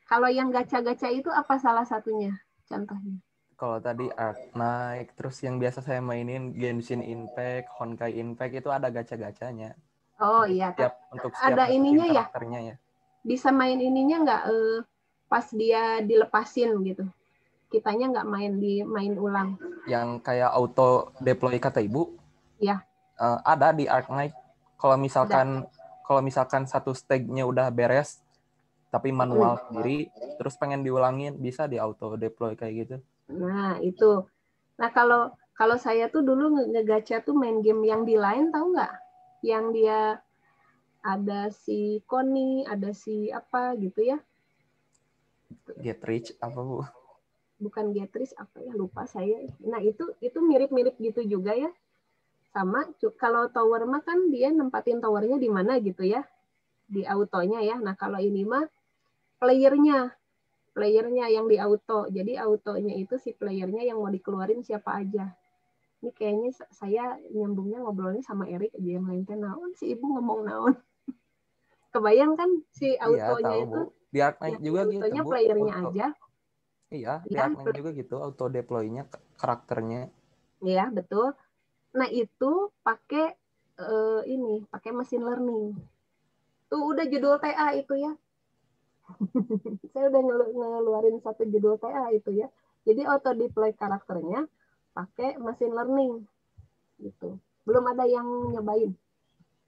Kalau yang gacha-gacha itu apa salah satunya? Contohnya? Kalau tadi Ark Knight, terus yang biasa saya mainin Genshin Impact, Honkai Impact itu ada gacha-gachanya. Oh iya, Untuk ada setiap ininya ya? karakternya ya. Bisa main ininya nggak pas dia dilepasin gitu? Kitanya nggak main ulang? Yang kayak auto deploy kata Ibu? Ya. Ada di Ark Knight. Kalau misalkan satu stage-nya udah beres, tapi manual sendiri, terus pengen diulangin, bisa di auto deploy kayak gitu. Nah itu. Nah kalau saya tuh dulu ngegacha tuh main game yang di line, tahu nggak? Yang dia ada si Connie, ada si apa gitu ya? Get Rich apa Bu? Bukan Get Rich, apa ya, lupa saya. Nah itu mirip-mirip gitu juga ya. Sama kalau tower mah kan dia nempatin towernya di mana gitu ya, di autonya ya. Nah kalau ini mah playernya yang di auto. Jadi autonya itu si playernya yang mau dikeluarin siapa aja. Ini kayaknya saya nyambungnya ngobrolnya sama Erik aja yang lain teh naon si ibu ngomong naon. Kebayang kan si autonya tahu, itu? Bu. Di Ark Knight juga gitu autonya Bu. Playernya aja. Iya, di Ark Knight juga gitu auto deploy-nya karakternya. Iya betul. Nah itu pakai pakai machine learning. Tuh udah judul TA itu ya. Saya udah ngeluarin satu judul TA itu ya. Jadi auto deploy karakternya pakai machine learning gitu. Belum ada yang nyobain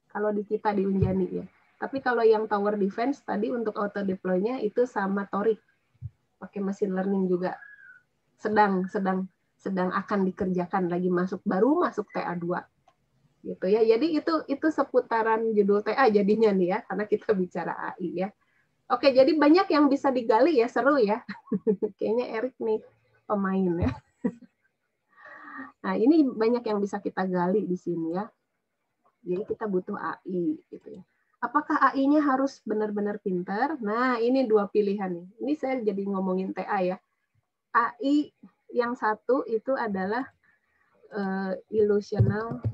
kalau di kita di Unjani ya. Tapi kalau yang tower defense tadi untuk auto deploy-nya itu sama Torik pakai machine learning juga. Sedang akan dikerjakan, lagi baru masuk TA2 gitu ya. Jadi itu seputaran judul TA jadinya nih ya, karena kita bicara AI ya. Oke, jadi banyak yang bisa digali ya, seru ya. Kayaknya Erik nih pemain ya. Nah, ini banyak yang bisa kita gali di sini ya. Jadi kita butuh AI gitu ya. Apakah AI-nya harus benar-benar pintar? Nah, ini dua pilihan nih. Ini saya jadi ngomongin TA ya. AI yang satu itu adalah illusional.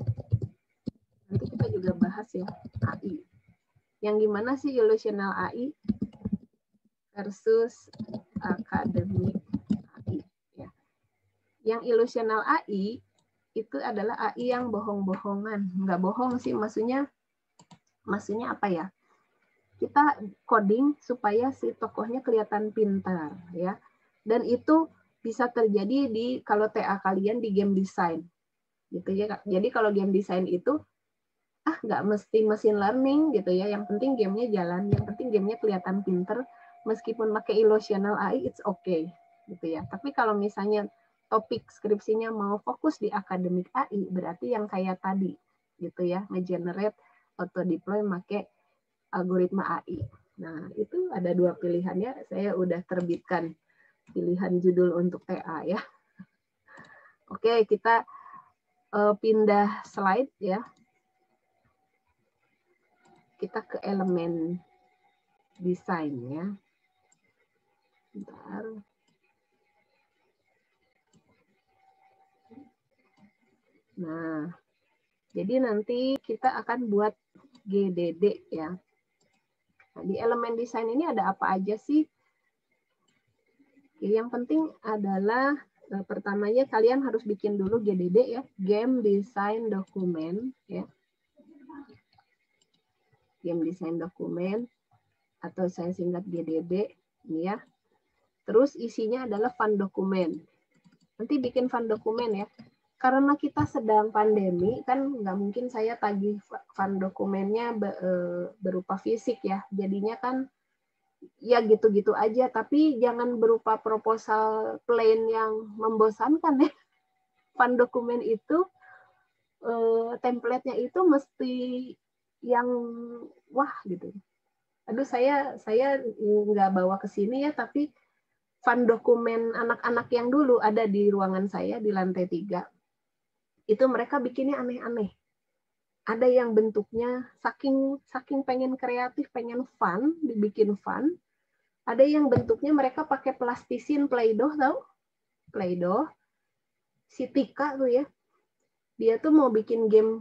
Nanti kita juga bahas ya, AI. Yang gimana sih illusional AI versus academic AI? Ya. Yang illusional AI itu adalah AI yang bohong-bohongan. Nggak bohong sih, maksudnya apa ya? Kita coding supaya si tokohnya kelihatan pintar ya. Dan itu bisa terjadi di kalau TA kalian di game design. Gitu ya. Jadi kalau game design itu nggak mesti machine learning gitu ya. Yang penting gamenya jalan, yang penting gamenya kelihatan pintar meskipun pakai illusional AI it's okay gitu ya. Tapi kalau misalnya topik skripsinya mau fokus di akademik AI berarti yang kayak tadi gitu ya, nge-generate auto deploy pakai algoritma AI. Nah, itu ada dua pilihannya. Saya udah terbitkan pilihan judul untuk TA ya. Oke, kita pindah slide ya. Kita ke elemen desain ya. Bentar. Nah, jadi nanti kita akan buat GDD ya. Nah, di elemen desain ini ada apa aja sih? Yang penting adalah pertamanya kalian harus bikin dulu GDD ya, Game Design Document ya. Game Design Document atau saya singkat GDD ini ya. Terus isinya adalah fun dokumen. Nanti bikin fun dokumen ya. Karena kita sedang pandemi, kan nggak mungkin saya tagih fun dokumennya berupa fisik ya. Jadinya kan ya gitu-gitu aja, tapi jangan berupa proposal plain yang membosankan ya. Fun dokumen itu template-nya itu mesti yang wah gitu. Aduh saya nggak bawa ke sini ya, tapi fun dokumen anak-anak yang dulu ada di ruangan saya di lantai 3. Itu mereka bikinnya aneh-aneh. Ada yang bentuknya saking pengen kreatif, pengen fun, dibikin fun. Ada yang bentuknya mereka pakai plastisin Play-Doh, tahu? Play-Doh. Si Tika tuh ya. Dia tuh mau bikin game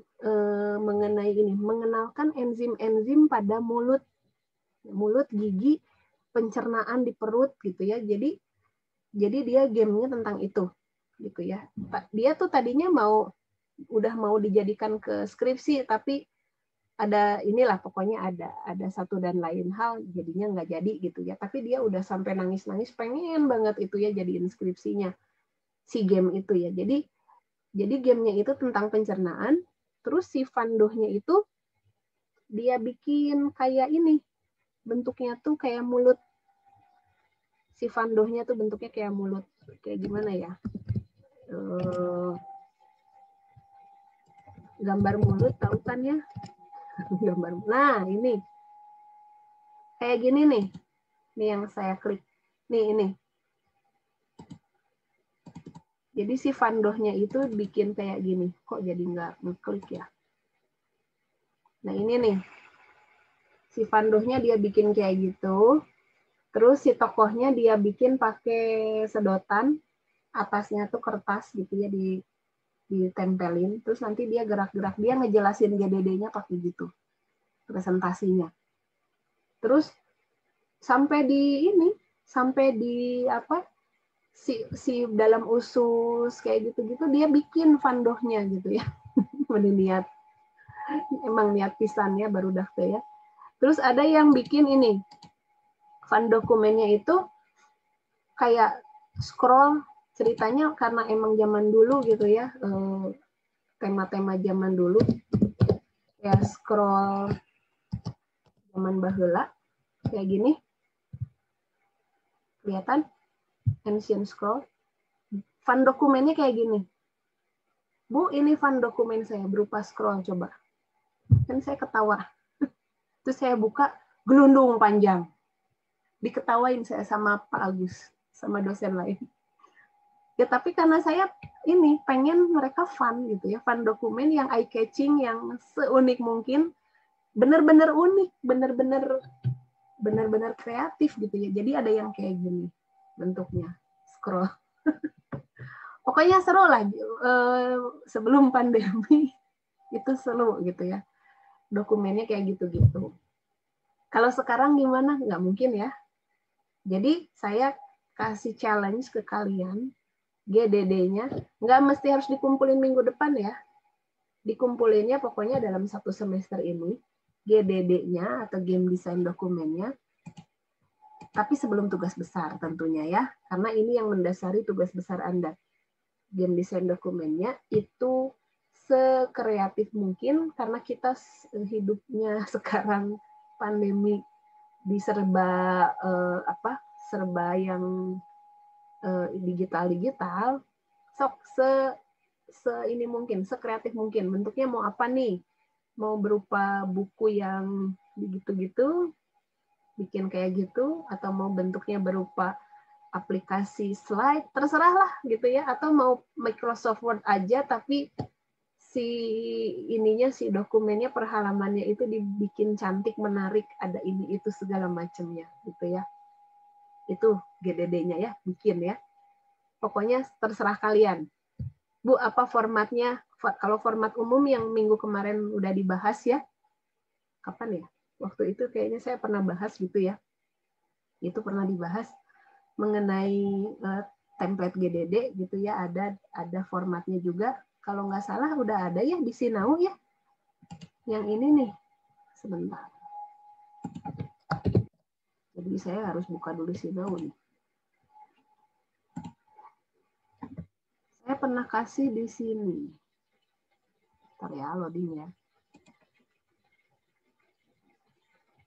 mengenai ini, mengenalkan enzim-enzim pada mulut, gigi, pencernaan di perut gitu ya. Jadi dia gamenya tentang itu gitu ya. Dia tuh tadinya udah mau dijadikan ke skripsi, tapi ada inilah pokoknya ada satu dan lain hal jadinya nggak jadi gitu ya. Tapi dia udah sampai nangis-nangis pengen banget itu ya jadiin skripsinya si game itu ya. Jadi gamenya itu tentang pencernaan. Terus si Vandoh-nya itu dia bikin kayak ini, bentuknya tuh kayak mulut. Si Vandoh-nya tuh bentuknya kayak mulut. Kayak gimana ya? Gambar mulut tahu kan ya? Gambar. Nah, ini. Kayak gini nih. Ini yang saya klik. Nih, ini. Jadi si Vandoh-nya itu bikin kayak gini. Kok jadi nggak ngeklik ya? Nah, ini nih. Si Vandoh-nya dia bikin kayak gitu. Terus si tokohnya dia bikin pakai sedotan. Atasnya tuh kertas gitu ya, ditempelin. Terus nanti dia gerak-gerak. Dia ngejelasin GDD-nya pakai gitu. Presentasinya. Terus sampai di apa? Si dalam usus kayak gitu-gitu dia bikin Vandoh-nya gitu ya. Niat. Emang niat pisannya baru dah ya. Terus ada yang bikin ini. Fun dokumennya itu kayak scroll ceritanya karena emang zaman dulu gitu ya. Tema-tema zaman dulu. Ya scroll zaman baheula kayak gini. Kelihatan? Ancient scroll. Fun dokumennya kayak gini. Bu, ini fun dokumen saya berupa scroll, coba. Kan saya ketawa. Terus saya buka, gelundung panjang. Diketawain saya sama Pak Agus, sama dosen lain. Ya, tapi karena saya ini pengen mereka fun gitu ya, fun dokumen yang eye-catching, yang seunik mungkin. benar-benar unik, benar-benar kreatif gitu ya. Jadi ada yang kayak gini bentuknya, scroll. Pokoknya seru lah. Sebelum pandemi itu seru gitu ya. Dokumennya kayak gitu-gitu. Kalau sekarang gimana? Nggak mungkin ya. Jadi saya kasih challenge ke kalian, GDD-nya nggak mesti harus dikumpulin minggu depan ya. Dikumpulinnya pokoknya dalam 1 semester ini, GDD-nya atau game design dokumennya, tapi sebelum tugas besar tentunya ya, karena ini yang mendasari tugas besar Anda. Game design dokumennya itu sekreatif mungkin, karena kita hidupnya sekarang pandemi di serba yang digital, sok ini mungkin, sekreatif mungkin. Bentuknya mau apa nih? Mau berupa buku yang gitu-gitu, bikin kayak gitu, atau mau bentuknya berupa aplikasi slide, terserah lah gitu ya. Atau mau Microsoft Word aja, tapi si dokumennya per halamannya itu dibikin cantik, menarik, ada ini itu segala macamnya gitu ya. Itu GDD-nya ya, bikin ya. Pokoknya terserah kalian. Bu, apa formatnya? Kalau format umum yang minggu kemarin udah dibahas ya. Kapan ya? Waktu itu kayaknya saya pernah bahas gitu ya. Itu pernah dibahas mengenai template GDD gitu ya. Ada formatnya juga. Kalau nggak salah udah ada ya di Sinau ya. Yang ini nih. Sebentar. Jadi saya harus buka dulu Sinau nih. Saya pernah kasih di sini. Bentar ya, loading ya.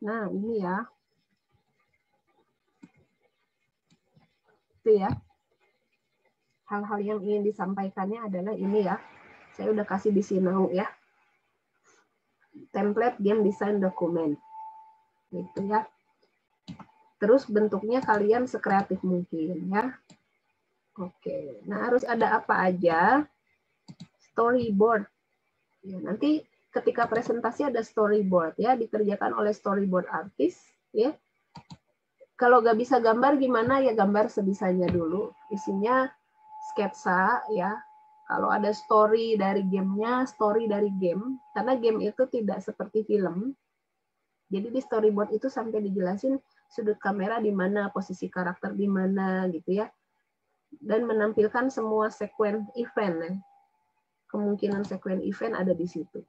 Nah, ini ya. Itu ya. Hal-hal yang ingin disampaikannya adalah ini ya. Saya udah kasih di Sinau ya. Template game design dokumen. Gitu ya. Terus bentuknya kalian sekreatif mungkin ya. Oke. Nah, harus ada apa aja? Storyboard. Ya, nanti ketika presentasi ada storyboard ya, dikerjakan oleh storyboard artist ya. Kalau nggak bisa gambar gimana ya, gambar sebisanya dulu. Isinya sketsa ya. Kalau ada story dari gamenya, story dari game. Karena game itu tidak seperti film. Jadi di storyboard itu sampai dijelasin sudut kamera di mana, posisi karakter di mana gitu ya. Dan menampilkan semua sekuen event ya. Kemungkinan sekuen event ada di situ.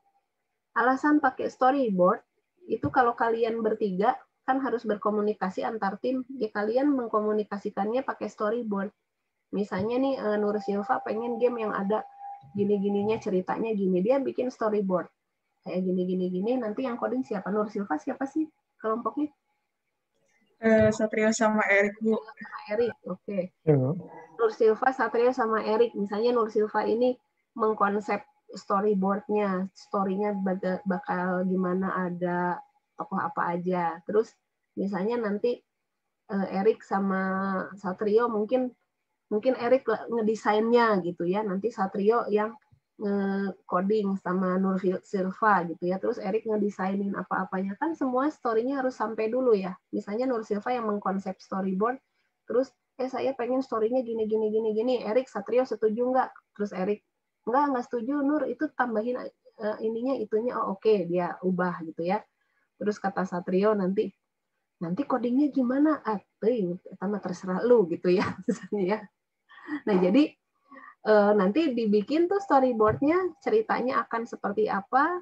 Alasan pakai storyboard itu kalau kalian bertiga kan harus berkomunikasi antar tim, ya kalian mengkomunikasikannya pakai storyboard. Misalnya nih Nur Silva pengen game yang ada gini-gininya, ceritanya gini, dia bikin storyboard kayak gini, nanti yang coding siapa? Nur Silva siapa sih kelompoknya? Satrio sama Erik, Bu. Erik, oke. Nur Silva, Satrio sama Erik. Misalnya Nur Silva ini mengkonsep storyboard-nya, story-nya bakal gimana, ada tokoh apa aja. Terus misalnya nanti Erik sama Satrio mungkin Erik ngedesainnya gitu ya. Nanti Satrio yang coding sama Nur Silva gitu ya. Terus Erik ngedesainin apa-apanya, kan semua story-nya harus sampai dulu ya. Misalnya Nur Silva yang mengkonsep storyboard, terus saya pengen story-nya gini. Erik, Satrio setuju nggak? Terus Erik, nggak setuju Nur, itu tambahin ininya itunya. Oh, oke, dia ubah gitu ya. Terus kata Satrio nanti codingnya gimana? Sama terserah lu gitu ya misalnya ya. Nah, jadi nanti dibikin tuh storyboard-nya, ceritanya akan seperti apa,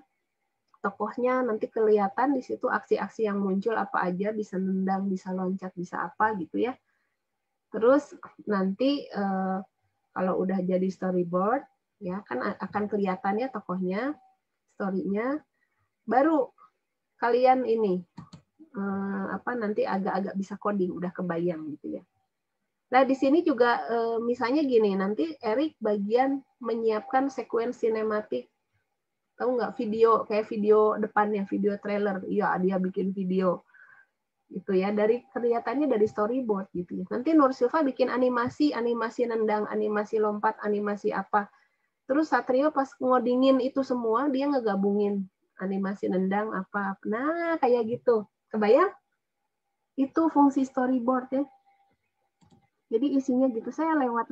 tokohnya nanti kelihatan di situ, aksi-aksi yang muncul apa aja, bisa nendang, bisa loncat, bisa apa gitu ya. Terus nanti kalau udah jadi storyboard, ya kan akan kelihatan ya tokohnya, story-nya, baru kalian ini nanti agak-agak bisa coding, udah kebayang gitu ya. Nah, di sini juga misalnya gini, nanti Erik bagian menyiapkan sekuen sinematik. Tahu nggak, video, kayak video depannya, video trailer. Iya, dia bikin video. Gitu ya, kelihatannya dari storyboard gitu ya. Nanti Nur Silva bikin animasi nendang, animasi lompat, animasi apa. Terus Satrio pas ngodingin itu semua, dia ngegabungin animasi nendang apa. Nah, kayak gitu. Kebayang? Itu fungsi storyboard ya. Jadi isinya gitu. Saya lewat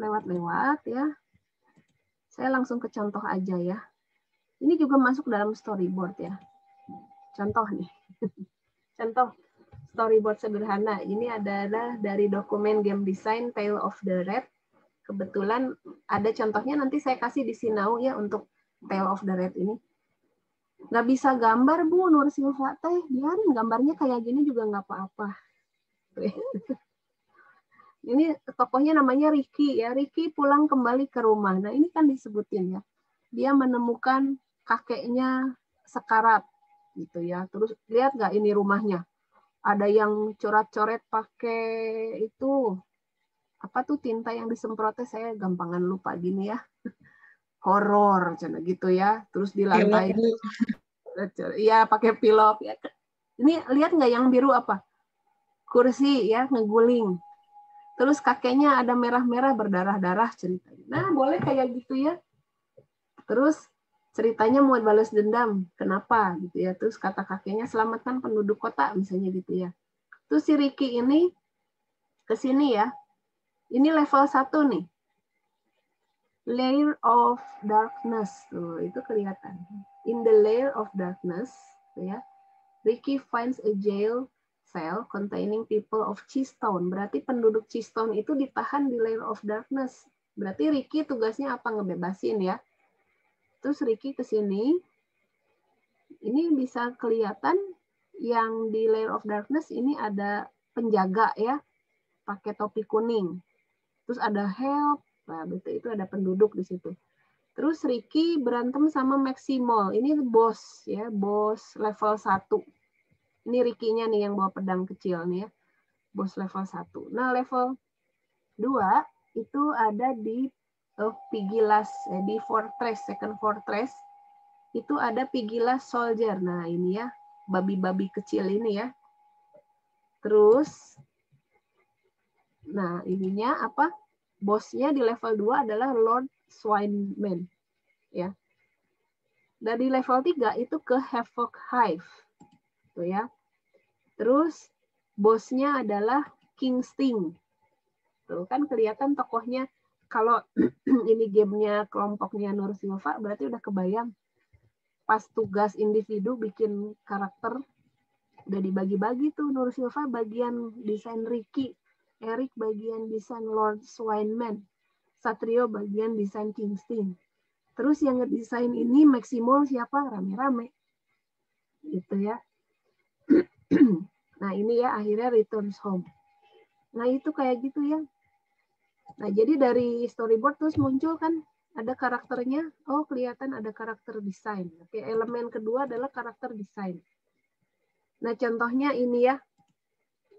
ya. Saya langsung ke contoh aja ya. Ini juga masuk dalam storyboard ya. Contoh nih. Contoh storyboard sederhana. Ini adalah dari dokumen game design Tale of the Red. Kebetulan ada contohnya, nanti saya kasih di Sinau ya untuk Tale of the Red ini. Nggak bisa gambar, Bu, Nur Silva teh. Biarin gambarnya kayak gini juga nggak apa-apa. Ini tokohnya namanya Ricky ya. Ricky pulang kembali ke rumah. Nah, ini kan disebutin ya. Dia menemukan kakeknya sekarat gitu ya. Terus lihat nggak ini rumahnya? Ada yang coret-coret pakai itu apa tuh tinta yang disemprotnya, saya gampangan lupa gini ya. Horor gitu ya. Terus di lantai ya pakai pilok ya. Ini lihat nggak yang biru apa? Kursi ya ngeguling. Terus kakeknya ada merah-merah berdarah-darah ceritanya. Nah, boleh kayak gitu ya. Terus ceritanya mau balas dendam. Kenapa gitu ya. Terus kata kakeknya selamatkan penduduk kota misalnya gitu ya. Terus si Ricky ini ke sini ya. Ini level 1 nih. Layer of darkness. Tuh, itu kelihatan. In the layer of darkness, ya. Ricky finds a jail cell containing people of Cheestone. Berarti penduduk Cheestone itu ditahan di layer of darkness. Berarti Ricky tugasnya apa? Ngebebasin ya. Terus Ricky ke sini. Ini bisa kelihatan yang di layer of darkness ini ada penjaga ya. Pakai topi kuning. Terus ada help. Nah, itu ada penduduk di situ. Terus Ricky berantem sama Maximol. Ini bos ya, bos level 1. Ini Ricky-nya nih yang bawa pedang kecil nih ya. Bos level 1. Nah, level 2 itu ada di Pigilas, di Fortress, Second Fortress. Itu ada Pigilas Soldier. Nah, ini ya, babi-babi kecil ini ya. Terus, nah ininya apa? Bosnya di level 2 adalah Lord Swineman. Ya. Dari level 3 itu ke Havoc Hive. Tuh ya. Terus bosnya adalah King Sting. Tuh kan kelihatan tokohnya. Kalau ini gamenya kelompoknya Nur Silva, berarti udah kebayang. Pas tugas individu bikin karakter, udah dibagi-bagi tuh. Nur Silva bagian desain Ricky, Eric bagian desain Lord Swineman, Satrio bagian desain King Sting. Terus yang ngedesain ini Maximol siapa? Rame-rame. Gitu ya. Nah, ini ya akhirnya returns home. Nah, itu kayak gitu ya. Nah, jadi dari storyboard terus muncul kan ada karakternya. Oh, kelihatan ada karakter desain. Oke, elemen kedua adalah karakter desain. Nah, contohnya ini ya.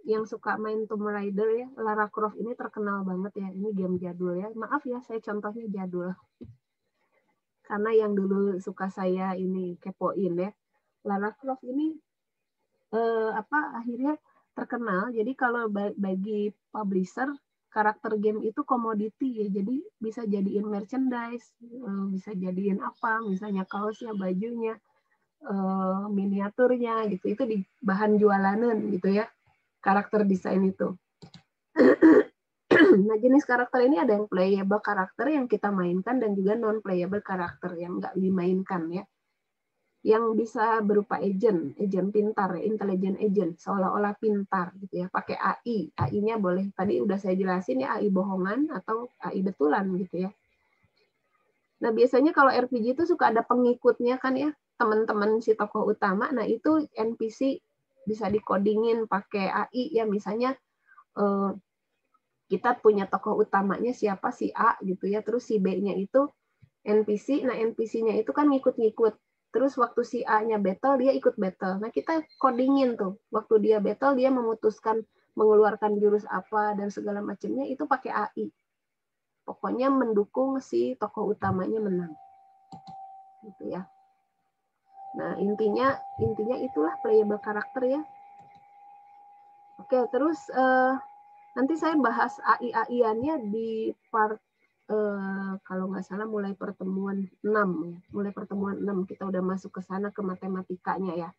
Yang suka main Tomb Raider ya, Lara Croft ini terkenal banget ya. Ini game jadul ya. Maaf ya, saya contohnya jadul. Karena yang dulu suka saya ini kepoin ya. Lara Croft ini akhirnya terkenal. Jadi kalau bagi publisher, karakter game itu komoditi ya. Jadi bisa jadiin merchandise, bisa jadiin apa, misalnya kaosnya, bajunya, miniaturnya gitu. Itu di bahan jualanan gitu ya. Karakter desain itu. Nah, jenis karakter ini ada yang playable karakter yang kita mainkan dan juga non-playable karakter yang nggak dimainkan ya. Yang bisa berupa agent pintar, intelligent agent, seolah-olah pintar gitu ya, pakai AI. AI-nya boleh, tadi udah saya jelasin ya, AI bohongan atau AI betulan gitu ya. Nah, biasanya kalau RPG itu suka ada pengikutnya kan ya, teman-teman si tokoh utama. Nah, itu NPC bisa dikodingin pakai AI ya, misalnya kita punya tokoh utamanya siapa, si A gitu ya, terus si B-nya itu NPC. Nah, NPC-nya itu kan ngikut-ngikut. Terus waktu si A-nya battle, dia ikut battle. Nah, kita codingin tuh. Waktu dia battle, dia memutuskan mengeluarkan jurus apa dan segala macamnya itu pakai AI. Pokoknya mendukung si tokoh utamanya menang. Gitu ya. Nah, intinya itulah playable karakter ya. Oke, terus nanti saya bahas AI-AI-annya di part kalau nggak salah mulai pertemuan 6 ya. Mulai pertemuan 6 kita udah masuk ke sana, ke matematikanya ya.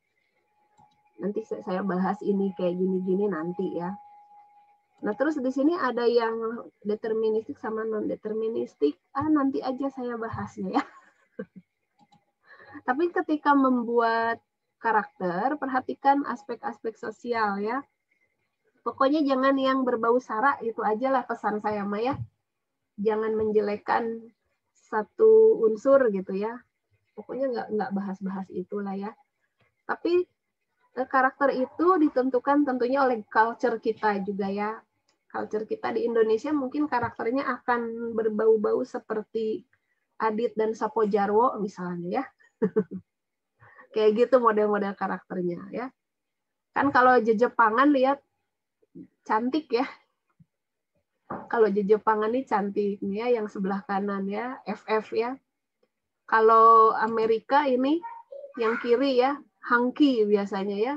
Nanti saya bahas ini kayak gini-gini nanti ya. Nah, terus di sini ada yang deterministik sama non-deterministik. Nanti aja saya bahasnya ya. Tapi ketika membuat karakter, perhatikan aspek-aspek sosial ya. Pokoknya jangan yang berbau sara, itu aja lah pesan saya Maya. Jangan menjelekkan satu unsur gitu ya. Pokoknya nggak bahas-bahas itulah ya. Tapi karakter itu ditentukan tentunya oleh culture kita juga ya. Culture kita di Indonesia mungkin karakternya akan berbau-bau seperti Adit dan Sapo Jarwo misalnya ya. Kayak gitu model-model karakternya ya. Kan kalau Jepangan lihat cantik ya. Kalau Jepangan ini cantik ya, yang sebelah kanan ya, FF ya. Kalau Amerika ini yang kiri ya, Hanky biasanya ya.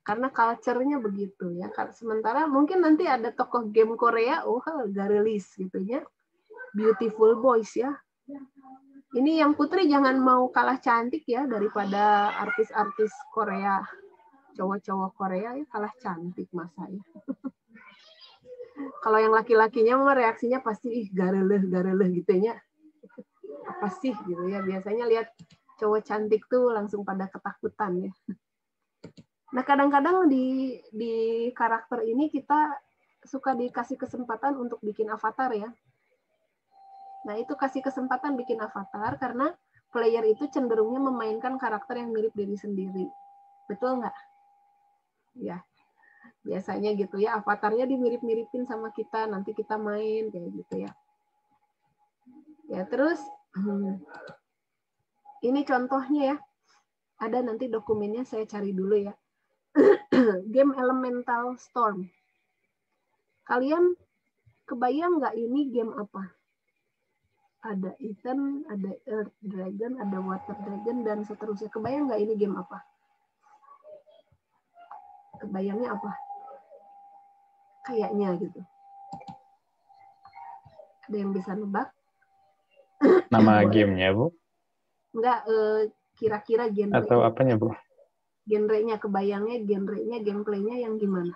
Karena culture-nya begitu ya. Sementara mungkin nanti ada tokoh game Korea, Garelis gitu ya. Beautiful boys ya. Ini yang putri jangan mau kalah cantik ya daripada artis-artis Korea. Cowok-cowok Korea ya kalah cantik masa ya. Kalau yang laki-lakinya mah reaksinya pasti gareleh gitu ya. Apa sih gitu ya. Biasanya lihat cowok cantik tuh langsung pada ketakutan ya. Nah, kadang-kadang di karakter ini kita suka dikasih kesempatan untuk bikin avatar ya. Nah, itu kasih kesempatan bikin avatar karena player itu cenderungnya memainkan karakter yang mirip diri sendiri. Betul nggak? Ya. Biasanya gitu ya, avatarnya dimirip-miripin sama kita, nanti kita main kayak gitu ya. Ya, terus ini contohnya ya. Ada nanti dokumennya saya cari dulu ya. Game Elemental Storm. Kalian kebayang nggak ini game apa? Ada Ethan, ada Earth Dragon, ada Water Dragon, dan seterusnya. Kebayang nggak ini game apa? Kebayangnya apa? Kayaknya gitu. Ada yang bisa nebak? Nama gamenya, Bu? Enggak, kira-kira genre. Atau apanya, Bu? Genrenya, kebayangnya genrenya, gameplaynya yang gimana?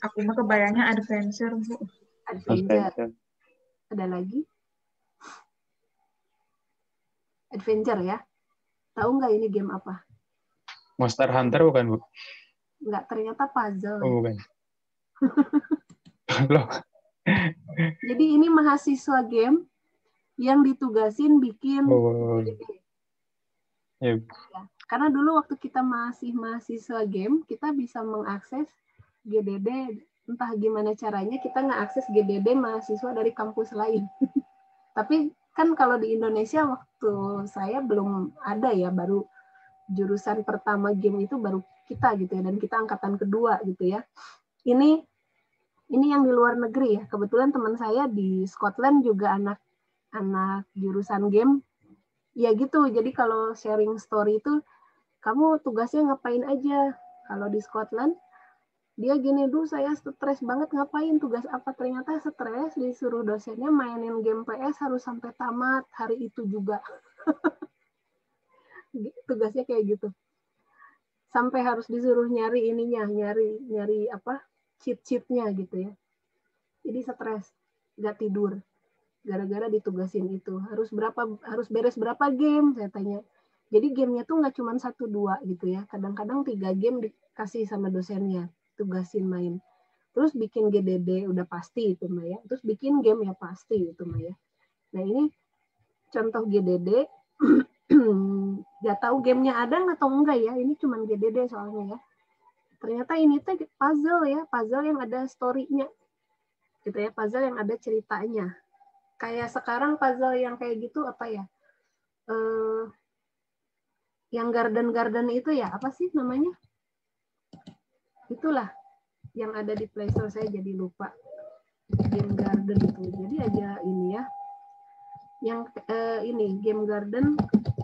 Aku mah kebayangnya adventure, Bu. Adventure. Ada lagi? Adventure ya. Tahu nggak ini game apa? Monster Hunter bukan, Bu? Nggak, ternyata puzzle. Oh, bukan. Loh. Jadi ini mahasiswa game yang ditugasin bikin GDD. Ya. Ya. Karena dulu waktu kita masih mahasiswa game, kita bisa mengakses GDD, entah gimana caranya kita ngeakses GDD mahasiswa dari kampus lain. Tapi kan kalau di Indonesia waktu saya belum ada ya, baru jurusan pertama game itu baru kita gitu ya, dan kita angkatan kedua gitu ya. Ini yang di luar negeri ya. Kebetulan teman saya di Scotland juga anak jurusan game. Ya gitu. Jadi kalau sharing story itu, kamu tugasnya ngapain aja? Kalau di Scotland, dia gini, saya stres banget, ngapain, tugas apa? Ternyata stres, disuruh dosennya mainin game PS harus sampai tamat hari itu juga. Tugasnya kayak gitu. Sampai harus disuruh nyari ininya, nyari apa? Cheat-cheatnya gitu ya. Jadi stres, nggak tidur. Gara-gara ditugasin itu. Harus beres berapa game, saya tanya. Jadi gamenya tuh nggak cuma 1-2 gitu ya. Kadang-kadang 3 game dikasih sama dosennya, tugasin main. Terus bikin GDD udah pasti itu Mbak ya. Terus bikin game ya pasti itu Mbak ya. Nah ini contoh GDD. Nggak tahu gamenya ada atau enggak ya. Ini cuma GDD soalnya ya. Ternyata ini tuh puzzle ya. Puzzle yang ada story-nya. Gitu ya. Puzzle yang ada ceritanya. Kayak sekarang puzzle yang kayak gitu apa ya? Yang garden itu ya, apa sih namanya? Itulah yang ada di Play Store, saya jadi lupa. Game garden itu. Jadi aja ini ya. Yang ini game garden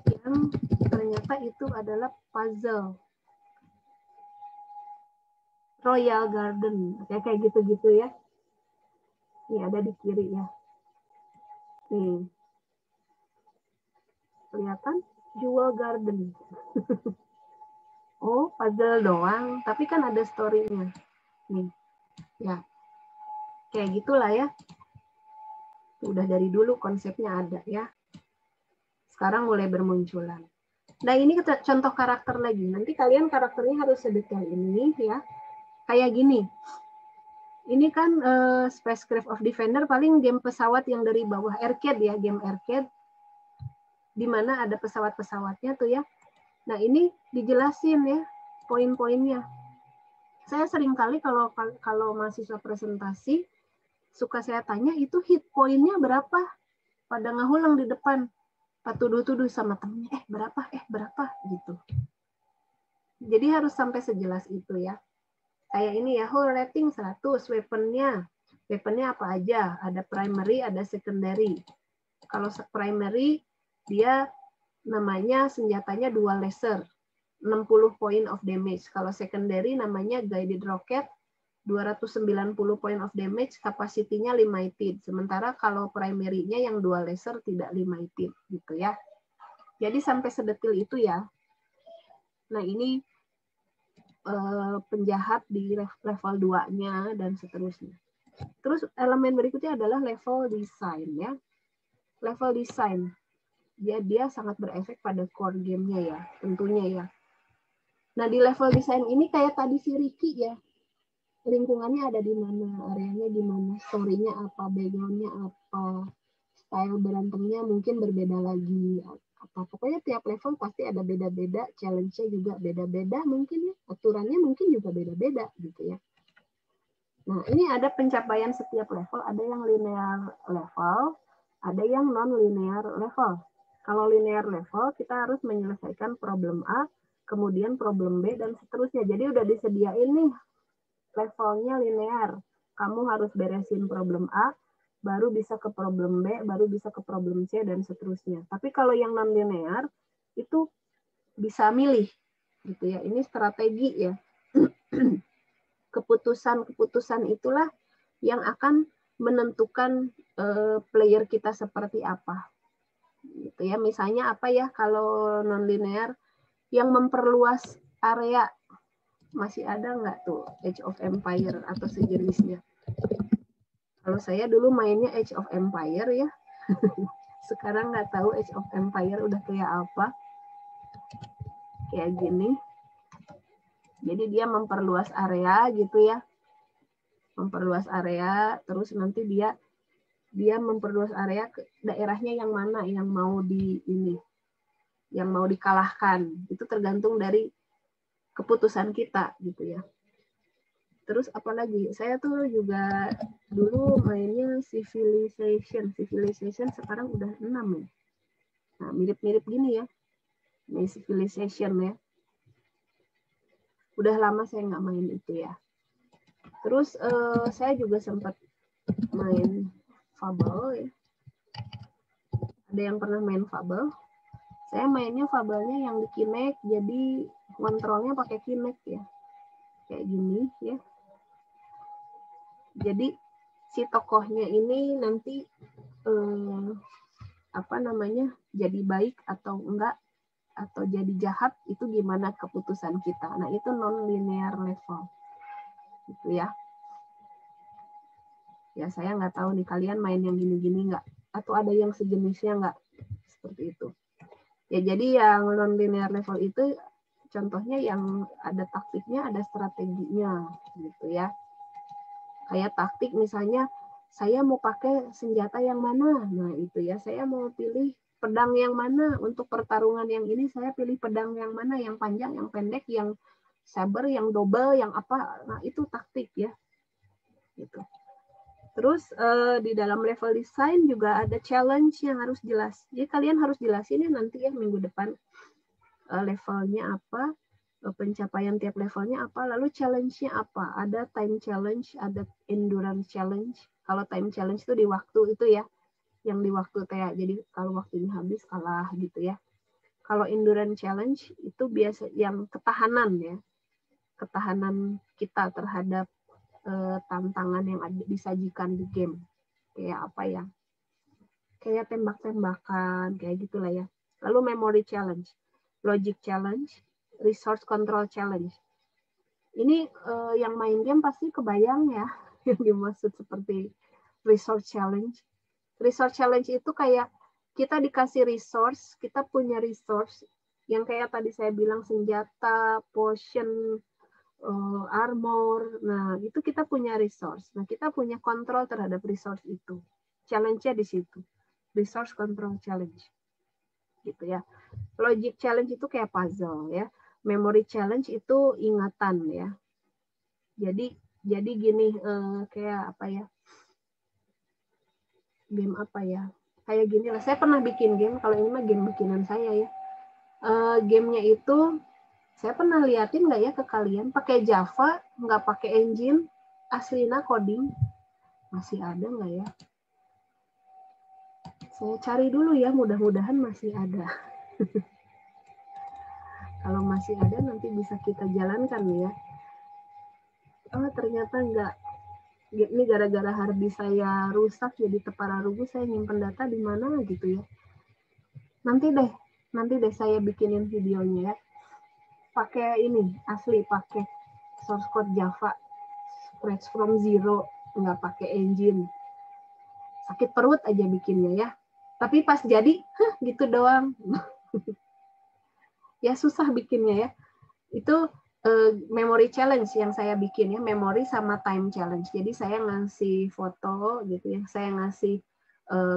yang ternyata itu adalah puzzle. Royal Garden kayak gitu-gitu ya. Ini ada di kiri ya. Nih. Kelihatan? Jewel Garden. Oh, puzzle doang. Tapi kan ada story-nya. Nih. Ya. Kayak gitulah ya. Udah dari dulu konsepnya ada ya. Sekarang mulai bermunculan. Nah, ini contoh karakter lagi. Nanti kalian karakternya harus sedetail ini ya. Kayak gini. Ini kan Spacecraft of Defender paling game pesawat yang dari bawah arcade ya, game arcade. Di mana ada pesawat-pesawatnya tuh ya. Nah, ini dijelasin ya poin-poinnya. Saya sering kali kalau mahasiswa presentasi suka saya tanya itu hit poinnya berapa? Pada ngahulang di depan. Tuduh-tuduh sama temennya, berapa gitu. Jadi harus sampai sejelas itu ya. Kayak ini ya, whole rating 100, weaponnya apa aja? Ada primary, ada secondary. Kalau primary dia namanya senjatanya dual laser, 60 point of damage. Kalau secondary namanya guided rocket, 290 point of damage, kapasitinya limited. Sementara kalau primary-nya yang dual laser tidak limited gitu ya. Jadi sampai sedetil itu ya. Nah, ini penjahat di level 2-nya dan seterusnya. Terus elemen berikutnya adalah level design ya. Level design. Dia sangat berefek pada core game-nya ya, tentunya ya. Nah, di level design ini kayak tadi si Ricky ya. Lingkungannya ada di mana, areanya di mana, story-nya apa, background-nya apa, style berantemnya mungkin berbeda lagi. Pokoknya tiap level pasti ada beda-beda, challenge-nya juga beda-beda mungkin ya, aturannya mungkin juga beda-beda gitu ya. Nah, ini ada pencapaian setiap level, ada yang linear level, ada yang non-linear level. Kalau linear level, kita harus menyelesaikan problem A, kemudian problem B, dan seterusnya. Jadi udah disediain nih levelnya linear. Kamu harus beresin problem A, baru bisa ke problem B, baru bisa ke problem C, dan seterusnya. Tapi kalau yang non-linear, itu bisa milih. Gitu ya. Ini strategi ya. Keputusan-keputusan itulah yang akan menentukan player kita seperti apa. Gitu ya. Misalnya apa ya kalau non-linear, yang memperluas area. Masih ada nggak tuh Age of Empire atau sejenisnya? Kalau saya dulu mainnya Age of Empire ya. Sekarang nggak tahu Age of Empire udah kayak apa. Kayak gini. Jadi dia memperluas area gitu ya. Memperluas area, terus nanti dia memperluas area ke daerahnya yang mana yang mau yang mau dikalahkan. Itu tergantung dari keputusan kita gitu ya. Terus apalagi saya tuh juga dulu mainnya Civilization sekarang udah 6 ya. Nah, mirip-mirip gini ya. Main Civilization ya. Udah lama saya nggak main itu ya. Terus saya juga sempat main Fable ya. Ada yang pernah main Fable? Saya mainnya Fable-nya yang di Kinect, jadi kontrolnya pakai Kinect ya. Kayak gini ya. Jadi si tokohnya ini nanti jadi baik atau enggak atau jadi jahat itu gimana keputusan kita. Nah, itu non-linear level. Gitu ya. Ya, saya nggak tahu nih kalian main yang gini-gini nggak? Atau ada yang sejenisnya nggak? Seperti itu. Ya, jadi yang non-linear level itu contohnya yang ada taktiknya, ada strateginya. Gitu ya. Kayak taktik misalnya, saya mau pakai senjata yang mana? Nah, itu ya. Saya mau pilih pedang yang mana? Untuk pertarungan yang ini, saya pilih pedang yang mana? Yang panjang, yang pendek, yang saber, yang double, yang apa? Nah, itu taktik ya. Gitu. Terus di dalam level design juga ada challenge yang harus jelas. Jadi kalian harus jelasin ya nanti ya minggu depan levelnya apa, pencapaian tiap levelnya apa, lalu challenge-nya apa. Ada time challenge, ada endurance challenge. Kalau time challenge itu di waktu itu ya, yang di waktu kayak jadi kalau waktunya habis kalah gitu ya. Kalau endurance challenge itu biasa yang ketahanan ya, ketahanan kita terhadap tantangan yang disajikan di game. Kayak apa ya? kayak tembak-tembakan, kayak gitulah ya. Lalu memory challenge, logic challenge, resource control challenge. Ini yang main game pasti kebayang ya, yang dimaksud seperti resource challenge. Resource challenge itu kayak kita dikasih resource, kita punya resource, yang kayak tadi saya bilang senjata, potion, armor. Nah, itu kita punya resource. Nah, kita punya kontrol terhadap resource itu. Challenge-nya di situ. Resource control challenge. Gitu ya. Logic challenge itu kayak puzzle ya. Memory challenge itu ingatan ya. Jadi gini kayak apa ya? Game apa ya? Kayak gini lah. Saya pernah bikin game. Kalau ini mah game bikinan saya ya. Gamenya itu saya pernah liatin nggak ya ke kalian, pakai Java, nggak pakai engine, aslina coding, masih ada nggak ya? Saya cari dulu ya, mudah-mudahan masih ada. Kalau masih ada nanti bisa kita jalankan ya. Oh ternyata nggak, ini gara-gara hard disk saya rusak jadi tepararugu, saya nyimpen data di mana gitu ya. Nanti deh saya bikinin videonya ya. Pakai ini asli, pakai source code Java, scratch from zero, nggak pakai engine. Sakit perut aja bikinnya ya. Tapi pas jadi, gitu doang. Ya susah bikinnya ya. Itu memory challenge yang saya bikin ya, memory sama time challenge. Jadi saya ngasih foto gitu ya, saya ngasih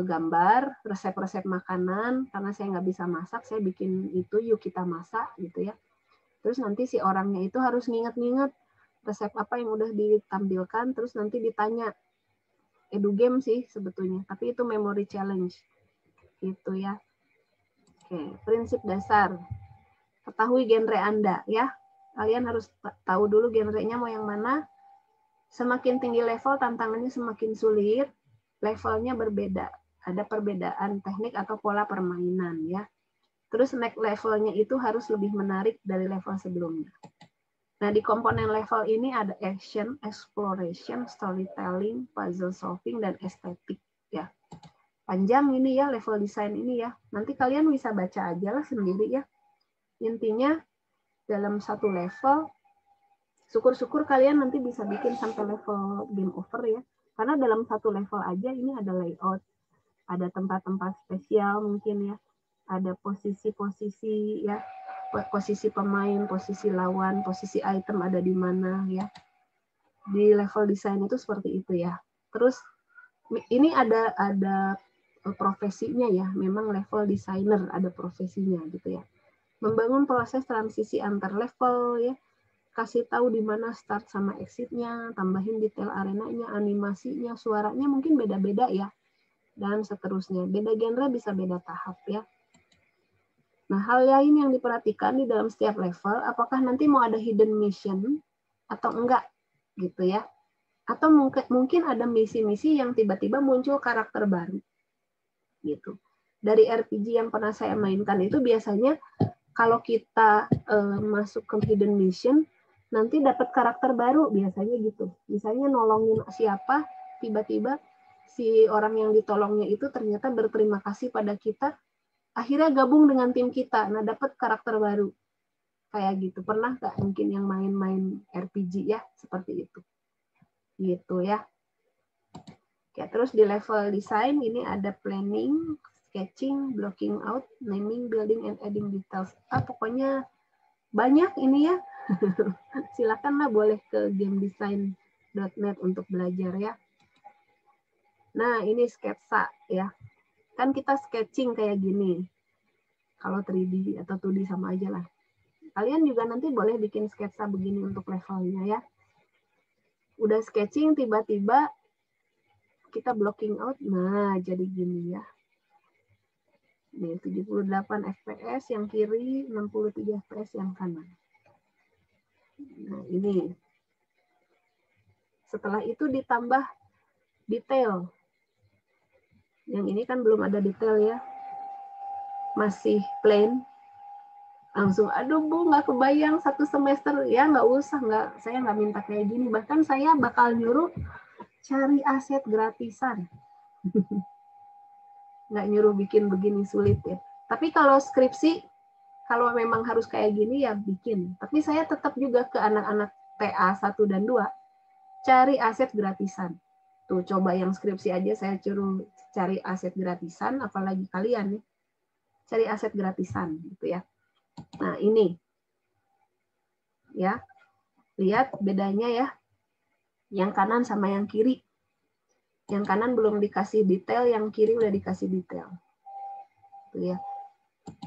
gambar, resep-resep makanan, karena saya nggak bisa masak, saya bikin itu, yuk kita masak gitu ya. Terus nanti si orangnya itu harus nginget-nginget resep apa yang udah ditampilkan, terus nanti ditanya. Edu game sih sebetulnya, tapi itu memory challenge. Gitu ya. Oke, prinsip dasar. Ketahui genre Anda ya. Kalian harus tahu dulu genrenya mau yang mana. Semakin tinggi level, tantangannya semakin sulit. Levelnya berbeda. Ada perbedaan teknik atau pola permainan ya. Terus next levelnya itu harus lebih menarik dari level sebelumnya. Nah, di komponen level ini ada action, exploration, storytelling, puzzle solving, dan estetik. Ya. Panjang ini ya, level design ini ya. Nanti kalian bisa baca aja lah sendiri ya. Intinya, dalam satu level, syukur-syukur kalian nanti bisa bikin sampai level game over ya. Karena dalam satu level aja ini ada layout, ada tempat-tempat spesial mungkin ya. Ada posisi-posisi ya, posisi pemain, posisi lawan, posisi item ada di mana ya. Di level desain itu seperti itu ya. Terus ini ada profesinya ya, memang level designer ada profesinya gitu ya. Membangun proses transisi antar level ya, kasih tahu di mana start sama exit-nya, tambahin detail arenanya, animasinya, suaranya mungkin beda-beda ya, dan seterusnya. Beda genre bisa beda tahap ya. Nah, hal lain yang diperhatikan di dalam setiap level, apakah nanti mau ada hidden mission atau enggak, gitu ya. Atau mungkin ada misi-misi yang tiba-tiba muncul karakter baru, gitu. Dari RPG yang pernah saya mainkan itu biasanya kalau kita masuk ke hidden mission, nanti dapat karakter baru biasanya gitu. Misalnya nolongin siapa, tiba-tiba si orang yang ditolongnya itu ternyata berterima kasih pada kita, akhirnya gabung dengan tim kita, nah dapat karakter baru. Kayak gitu. Pernah nggak mungkin yang main-main RPG ya, seperti itu. Gitu ya. Oke, terus di level design ini ada planning, sketching, blocking out, naming, building, and adding details. Pokoknya banyak ini ya. Silakanlah boleh ke gamedesign.net untuk belajar ya. Nah, ini sketsa ya. Kan kita sketching kayak gini. Kalau 3D atau 2D sama aja lah. Kalian juga nanti boleh bikin sketsa begini untuk levelnya ya. Udah sketching, tiba-tiba kita blocking out. Nah, jadi gini ya. Nih, 78 fps yang kiri, 63 fps yang kanan. Nah, ini. Setelah itu ditambah detail. Yang ini kan belum ada detail ya. Masih plain. Langsung, aduh Bu, nggak kebayang satu semester. Ya nggak usah, saya nggak minta kayak gini. Bahkan saya bakal nyuruh cari aset gratisan. nggak nyuruh bikin begini sulit ya. Tapi kalau skripsi, kalau memang harus kayak gini ya bikin. Tapi saya tetap juga ke anak-anak TA 1 dan 2, cari aset gratisan. Tuh, coba yang skripsi aja saya suruh cari aset gratisan, apalagi kalian nih. Cari aset gratisan gitu ya. Nah, ini. Ya. Lihat bedanya ya. Yang kanan sama yang kiri. Yang kanan belum dikasih detail, yang kiri udah dikasih detail. Tuh ya.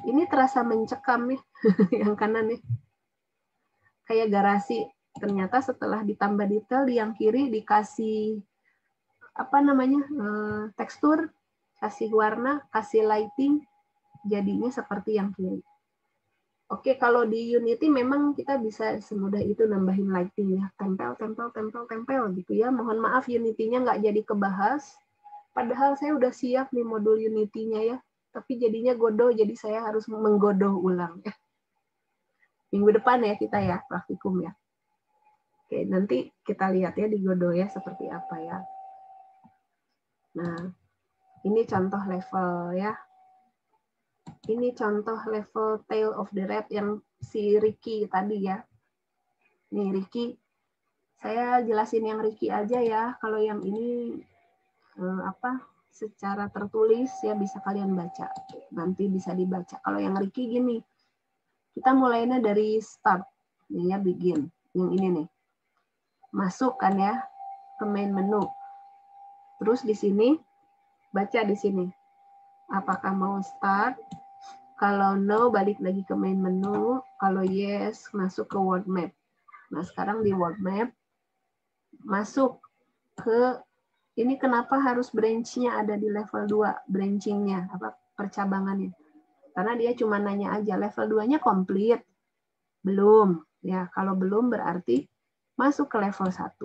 Ini terasa mencekam ya, yang kanan nih. Kayak garasi. Ternyata setelah ditambah detail, di yang kiri dikasih apa namanya, tekstur, kasih warna, kasih lighting, jadinya seperti yang kiri. Oke, kalau di Unity memang kita bisa semudah itu nambahin lighting ya, tempel, tempel, tempel, tempel gitu ya. Mohon maaf Unity-nya nggak jadi kebahas. Padahal saya udah siap nih modul Unity-nya ya, tapi jadinya godoh, jadi saya harus menggodoh ulang ya. Minggu depan ya kita ya, praktikum ya. Oke, nanti kita lihat ya di godoh ya seperti apa ya. Nah, ini contoh level ya. Ini contoh level Tale of the Red yang si Ricky tadi ya. Nih Ricky, saya jelasin yang Ricky aja ya. Kalau yang ini secara tertulis ya bisa kalian baca. Nanti bisa dibaca. Kalau yang Ricky gini, kita mulainya dari start. Ini ya begin. Yang ini nih. Masuk kan ya ke main menu. Terus di sini baca di sini. Apakah mau start? Kalau no, balik lagi ke main menu. Kalau yes, masuk ke world map. Nah, sekarang di world map, masuk ke, ini kenapa harus branch-nya ada di level 2, branching-nya, percabangannya. Karena dia cuma nanya aja, level 2-nya komplit? Belum. Ya, kalau belum berarti masuk ke level 1.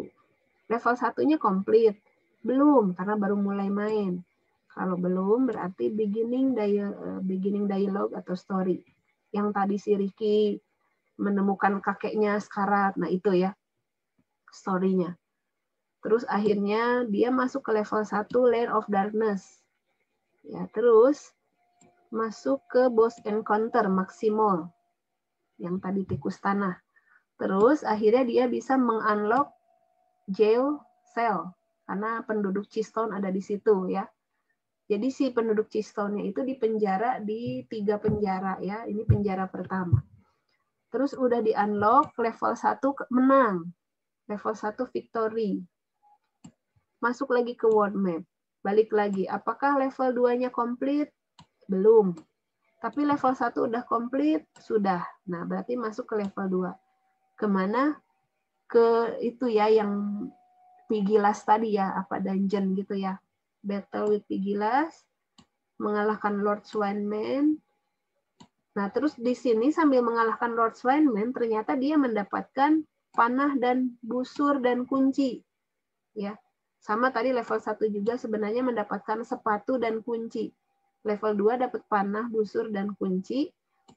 Level 1-nya komplit? Belum, karena baru mulai main. Kalau belum, berarti beginning dialog atau story. Yang tadi si Ricky menemukan kakeknya sekarat. Nah, itu ya, story-nya. Terus akhirnya dia masuk ke level 1, Lair of Darkness. Ya, terus masuk ke boss encounter, maksimal. Yang tadi tikus tanah. Terus akhirnya dia bisa mengunlock jail cell. Karena penduduk Keystone ada di situ ya. Jadi si penduduk Keystone-nya itu dipenjara di 3 penjara ya. Ini penjara pertama. Terus udah di-unlock, level 1 menang. Level 1 victory. Masuk lagi ke world map. Balik lagi. Apakah level 2-nya komplit? Belum. Tapi level 1 udah komplit? Sudah. Nah, berarti masuk ke level 2. Kemana? Ke itu ya yang Pigilas tadi ya. Apa dungeon gitu ya. Battle with Pigilas, mengalahkan Lord Swineman. Nah, terus di sini sambil mengalahkan Lord Swineman, ternyata dia mendapatkan panah dan busur dan kunci. Ya. Sama tadi level 1 juga sebenarnya mendapatkan sepatu dan kunci. Level 2 dapat panah, busur, dan kunci.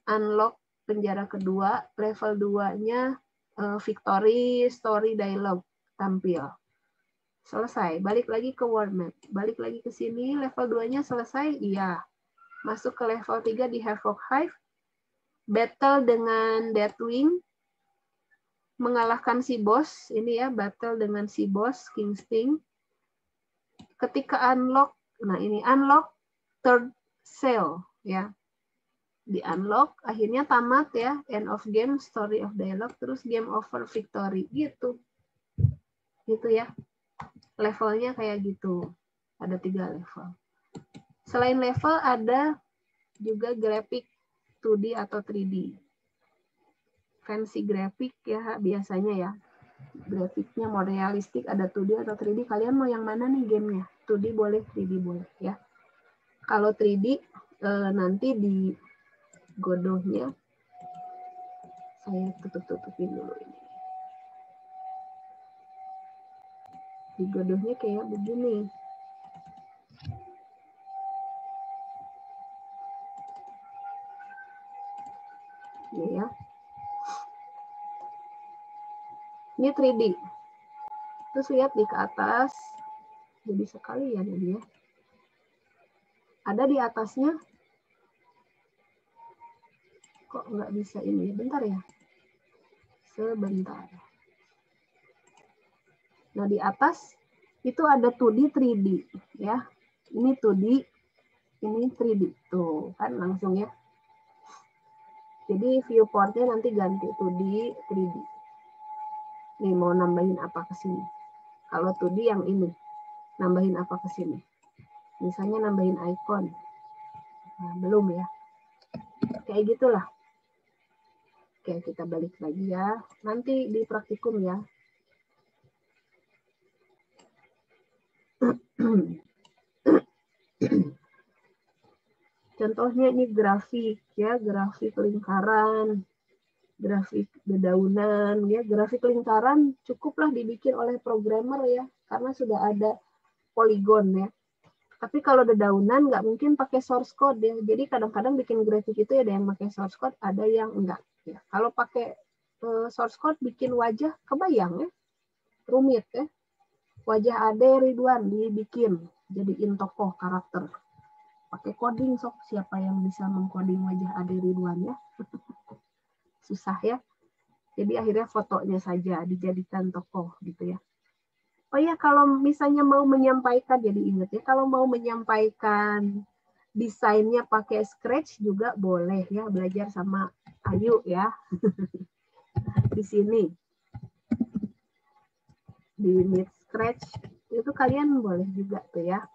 Unlock penjara kedua. Level 2-nya victory, story, dialogue tampil. Selesai. Balik lagi ke world map. Balik lagi ke sini. Level 2-nya selesai? Iya. Masuk ke level 3 di Havoc Hive. Battle dengan Deathwing. Mengalahkan si boss. Ini ya, battle dengan si boss, King Sting. Ketika unlock, nah ini unlock third cell. Ya. Di unlock, akhirnya tamat ya. End of game, story of dialogue, terus game over, victory. Gitu. Gitu ya. Levelnya kayak gitu. Ada 3 level. Selain level ada juga grafik 2D atau 3D. Fancy grafik ya biasanya ya. Grafiknya mau realistik, ada 2D atau 3D. Kalian mau yang mana nih gamenya? 2D boleh, 3D boleh ya. Kalau 3D nanti di godohnya saya tutup-tutupin dulu ini. Di godohnya kayak begini. Ini ya. Ini 3D. Terus lihat di ke atas. Jadi sekalian ini ya. Ada di atasnya. Kok nggak bisa ini? Bentar ya. Sebentar. Nah, di atas itu ada 2D, 3D. Ya. Ini 2D, ini 3D. Tuh, kan langsung ya. Jadi viewportnya nanti ganti 2D, 3D. Nih mau nambahin apa ke sini? Kalau 2D yang ini, nambahin apa ke sini? Misalnya nambahin icon. Nah, belum ya. Kayak gitulah. Oke, kita balik lagi ya. Nanti di praktikum ya. Contohnya ini grafik ya, grafik lingkaran, grafik dedaunan ya, grafik lingkaran cukuplah dibikin oleh programmer ya, karena sudah ada poligon ya. Tapi kalau dedaunan nggak mungkin pakai source code ya. Jadi kadang-kadang bikin grafik itu ada yang pakai source code, ada yang enggak ya. Kalau pakai source code bikin wajah kebayang ya, rumit ya. Wajah Ade Ridwan dibikin jadiin tokoh karakter. Pakai coding sok, siapa yang bisa mengcoding wajah Ade Ridwan ya? Susah ya. Jadi akhirnya fotonya saja dijadikan tokoh gitu ya. Oh ya, kalau misalnya mau menyampaikan, jadi ingat ya, kalau mau menyampaikan desainnya pakai Scratch juga boleh ya, belajar sama Ayu ya. Di sini. Di Meet Scratch itu kalian boleh juga tuh ya.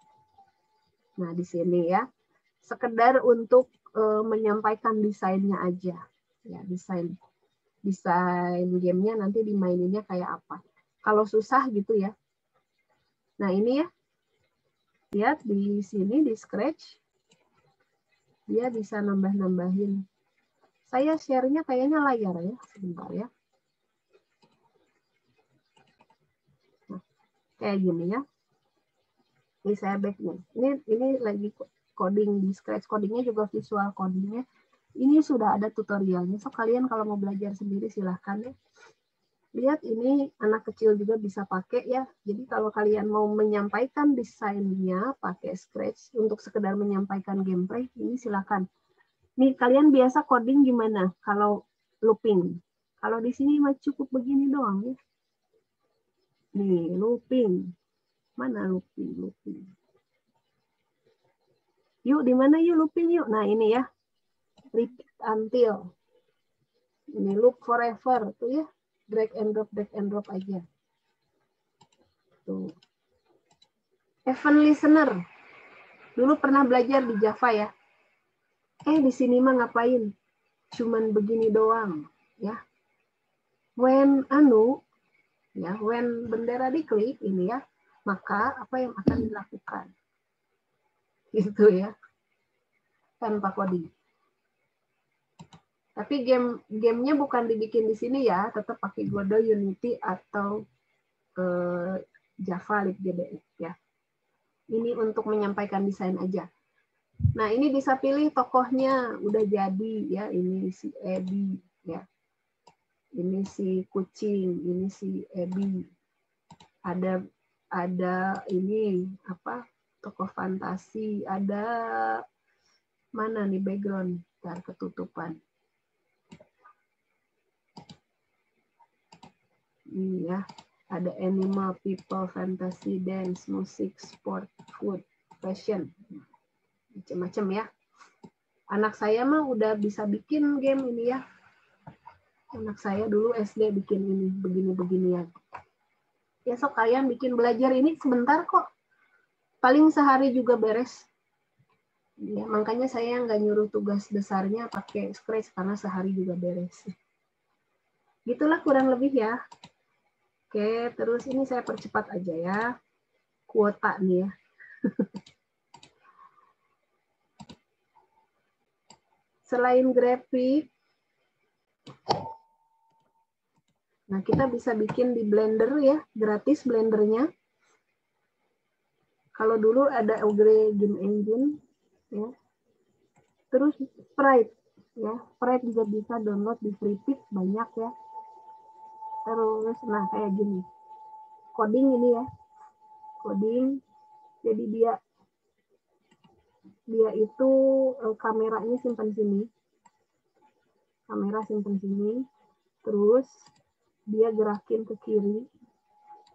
Nah, di sini ya. Sekedar untuk menyampaikan desainnya aja. Ya, desain gamenya nanti dimaininnya kayak apa. Kalau susah gitu ya. Nah, ini ya. Lihat di sini di Scratch. Dia bisa nambah-nambahin. Saya share-nya kayaknya layar ya. Sebentar ya. Nah, kayak gini ya. Ini saya back nih. Ini lagi coding di Scratch. Codingnya juga visual codingnya. Ini sudah ada tutorialnya. So kalian kalau mau belajar sendiri silahkan ya. Lihat ini anak kecil juga bisa pakai ya. Jadi kalau kalian mau menyampaikan desainnya pakai Scratch untuk sekedar menyampaikan gameplay, ini silahkan. Nih kalian biasa coding gimana? Kalau looping. Kalau di sini mah cukup begini doang ya. Nih looping. Mana looping? Looping. Yuk, di mana yuk looping yuk? Nah, ini ya. Repeat until. Ini loop forever tuh ya. Drag and drop aja. Tuh. Event listener. Dulu pernah belajar di Java ya. Di sini mah ngapain? Cuman begini doang, ya. When bendera diklik ini ya, maka apa yang akan dilakukan? Gitu ya. Tanpa coding. Tapi gamenya bukan dibikin di sini ya, tetap pakai Godot, Unity atau Java libgdf ya. Ini untuk menyampaikan desain aja. Nah, ini bisa pilih tokohnya udah jadi ya, ini si Eddie ya. Ini si kucing, ini si Eddie. Ada ini apa? Tokoh fantasi, ada mana nih background? Ntar ketutupan. Ini ya, ada animal, people, fantasy, dance, musik, sport, food, fashion, macam-macam ya. Anak saya mah udah bisa bikin game ini ya. Anak saya dulu SD bikin ini, begini-beginian. Ya sok kalian bikin belajar ini sebentar kok. Paling sehari juga beres. Ya, makanya saya nggak nyuruh tugas besarnya pakai Scratch karena sehari juga beres. Gitulah kurang lebih ya. Oke, terus ini saya percepat aja ya. Kuota nih ya. Selain grafik, nah kita bisa bikin di Blender ya, gratis Blendernya. Kalau dulu ada Ogre Game Engine, ya. Terus Sprite, ya. Sprite juga bisa download di Freepik banyak ya. Terus, nah kayak gini. Coding ini ya. Coding. Jadi dia dia itu kameranya simpan sini. Kamera simpan sini. Terus dia gerakin ke kiri.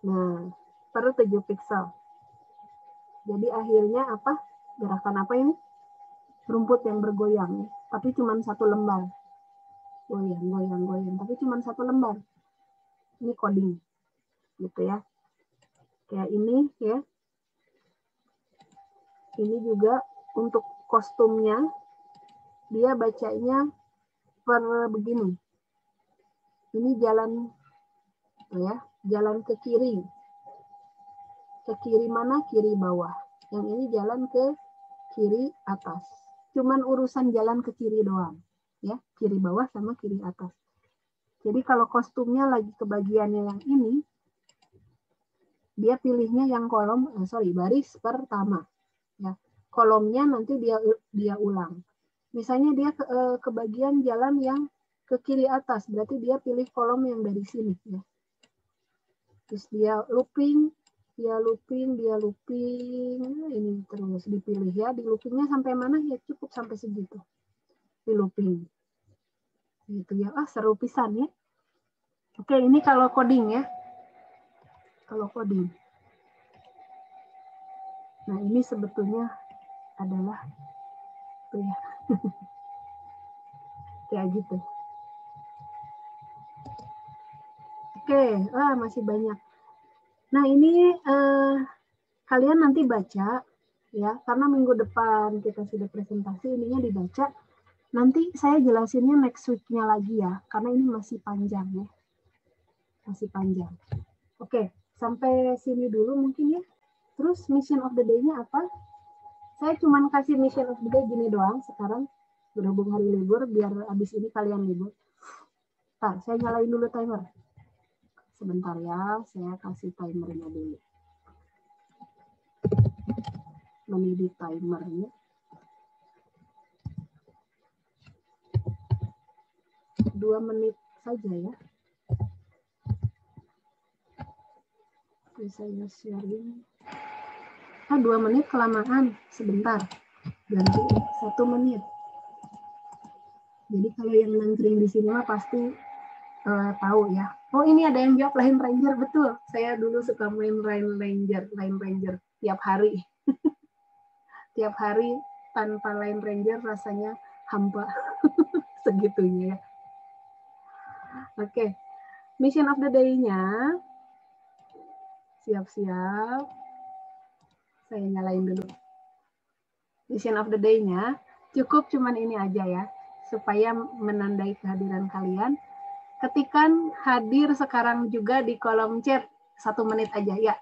Nah, per 7 piksel. Jadi akhirnya apa? Gerakan apa ini? Rumput yang bergoyang. Tapi cuma 1 lembar. Goyang, goyang, goyang. Tapi cuma 1 lembar. Ini coding. Gitu ya. Kayak ini ya. Ini juga untuk kostumnya. Dia bacanya per begini. Ini jalan ya, jalan ke kiri. Ke kiri mana? Kiri bawah. Yang ini jalan ke kiri atas. Cuman urusan jalan ke kiri doang. Ya, kiri bawah sama kiri atas. Jadi kalau kostumnya lagi ke bagiannya yang ini, dia pilihnya yang kolom, baris pertama. Ya, kolomnya nanti dia ulang. Misalnya dia ke bagian jalan yang ke kiri atas, berarti dia pilih kolom yang dari sini. Ya. Terus dia looping, ini terus dipilih ya. Di loopingnya sampai mana ya, cukup sampai segitu. Di looping. Gitu ya. Seru pisan ya. Oke, ini kalau coding ya. Kalau coding. Nah, ini sebetulnya adalah ya. Kayak gitu. Oke, masih banyak. Nah, ini kalian nanti baca ya, karena minggu depan kita sudah presentasi, ininya dibaca. Nanti saya jelasinnya next week-nya lagi ya, karena ini masih panjang ya. Masih panjang. Oke, sampai sini dulu mungkin ya. Terus mission of the day-nya apa? Saya cuma kasih mission of the day gini doang sekarang, berhubung hari libur, biar abis ini kalian libur. Ntar, saya nyalain dulu timer. Sebentar ya, saya kasih timernya dulu. Menidih timernya. 2 menit saja ya. Oke, saya sharing. 2 menit kelamaan. Sebentar. Ganti 1 menit. Jadi kalau yang nangkring di sini mah pasti tahu ya. Oh, ini ada yang jawab Line Ranger, betul. Saya dulu suka main Line Ranger tiap hari. Tiap hari tanpa Line Ranger rasanya hampa. Segitunya ya. Oke. Mission of the day-nya. Siap-siap. Saya nyalain dulu. Mission of the day-nya cukup cuman ini aja ya. Supaya menandai kehadiran kalian. Ketikan hadir sekarang juga di kolom chat 1 menit aja ya.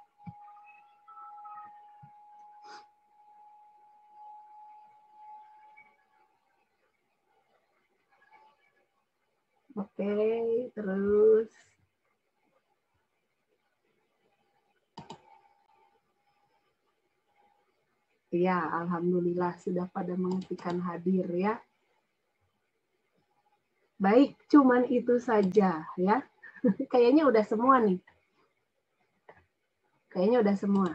Oke, terus. Ya, alhamdulillah sudah pada mengetikkan hadir ya. Baik, cuman itu saja ya. Kayaknya udah semua nih. Kayaknya udah semua.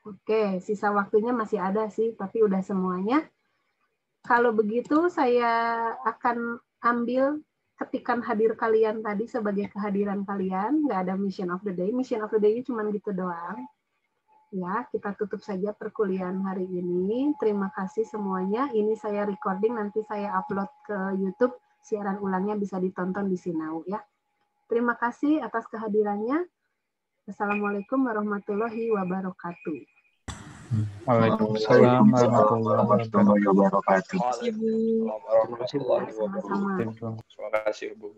Oke, sisa waktunya masih ada sih, tapi udah semuanya. Kalau begitu saya akan ambil ketikan hadir kalian tadi sebagai kehadiran kalian. Nggak ada mission of the day. Mission of the day cuma gitu doang. Ya, kita tutup saja perkuliahan hari ini. Terima kasih semuanya. Ini saya recording, nanti saya upload ke YouTube. Siaran ulangnya bisa ditonton di Sinau ya. Terima kasih atas kehadirannya. Assalamualaikum warahmatullahi wabarakatuh. Waalaikumsalam warahmatullahi wabarakatuh. Ibu. Terima kasih, Bu. Sama-sama. Terima kasih, Bu.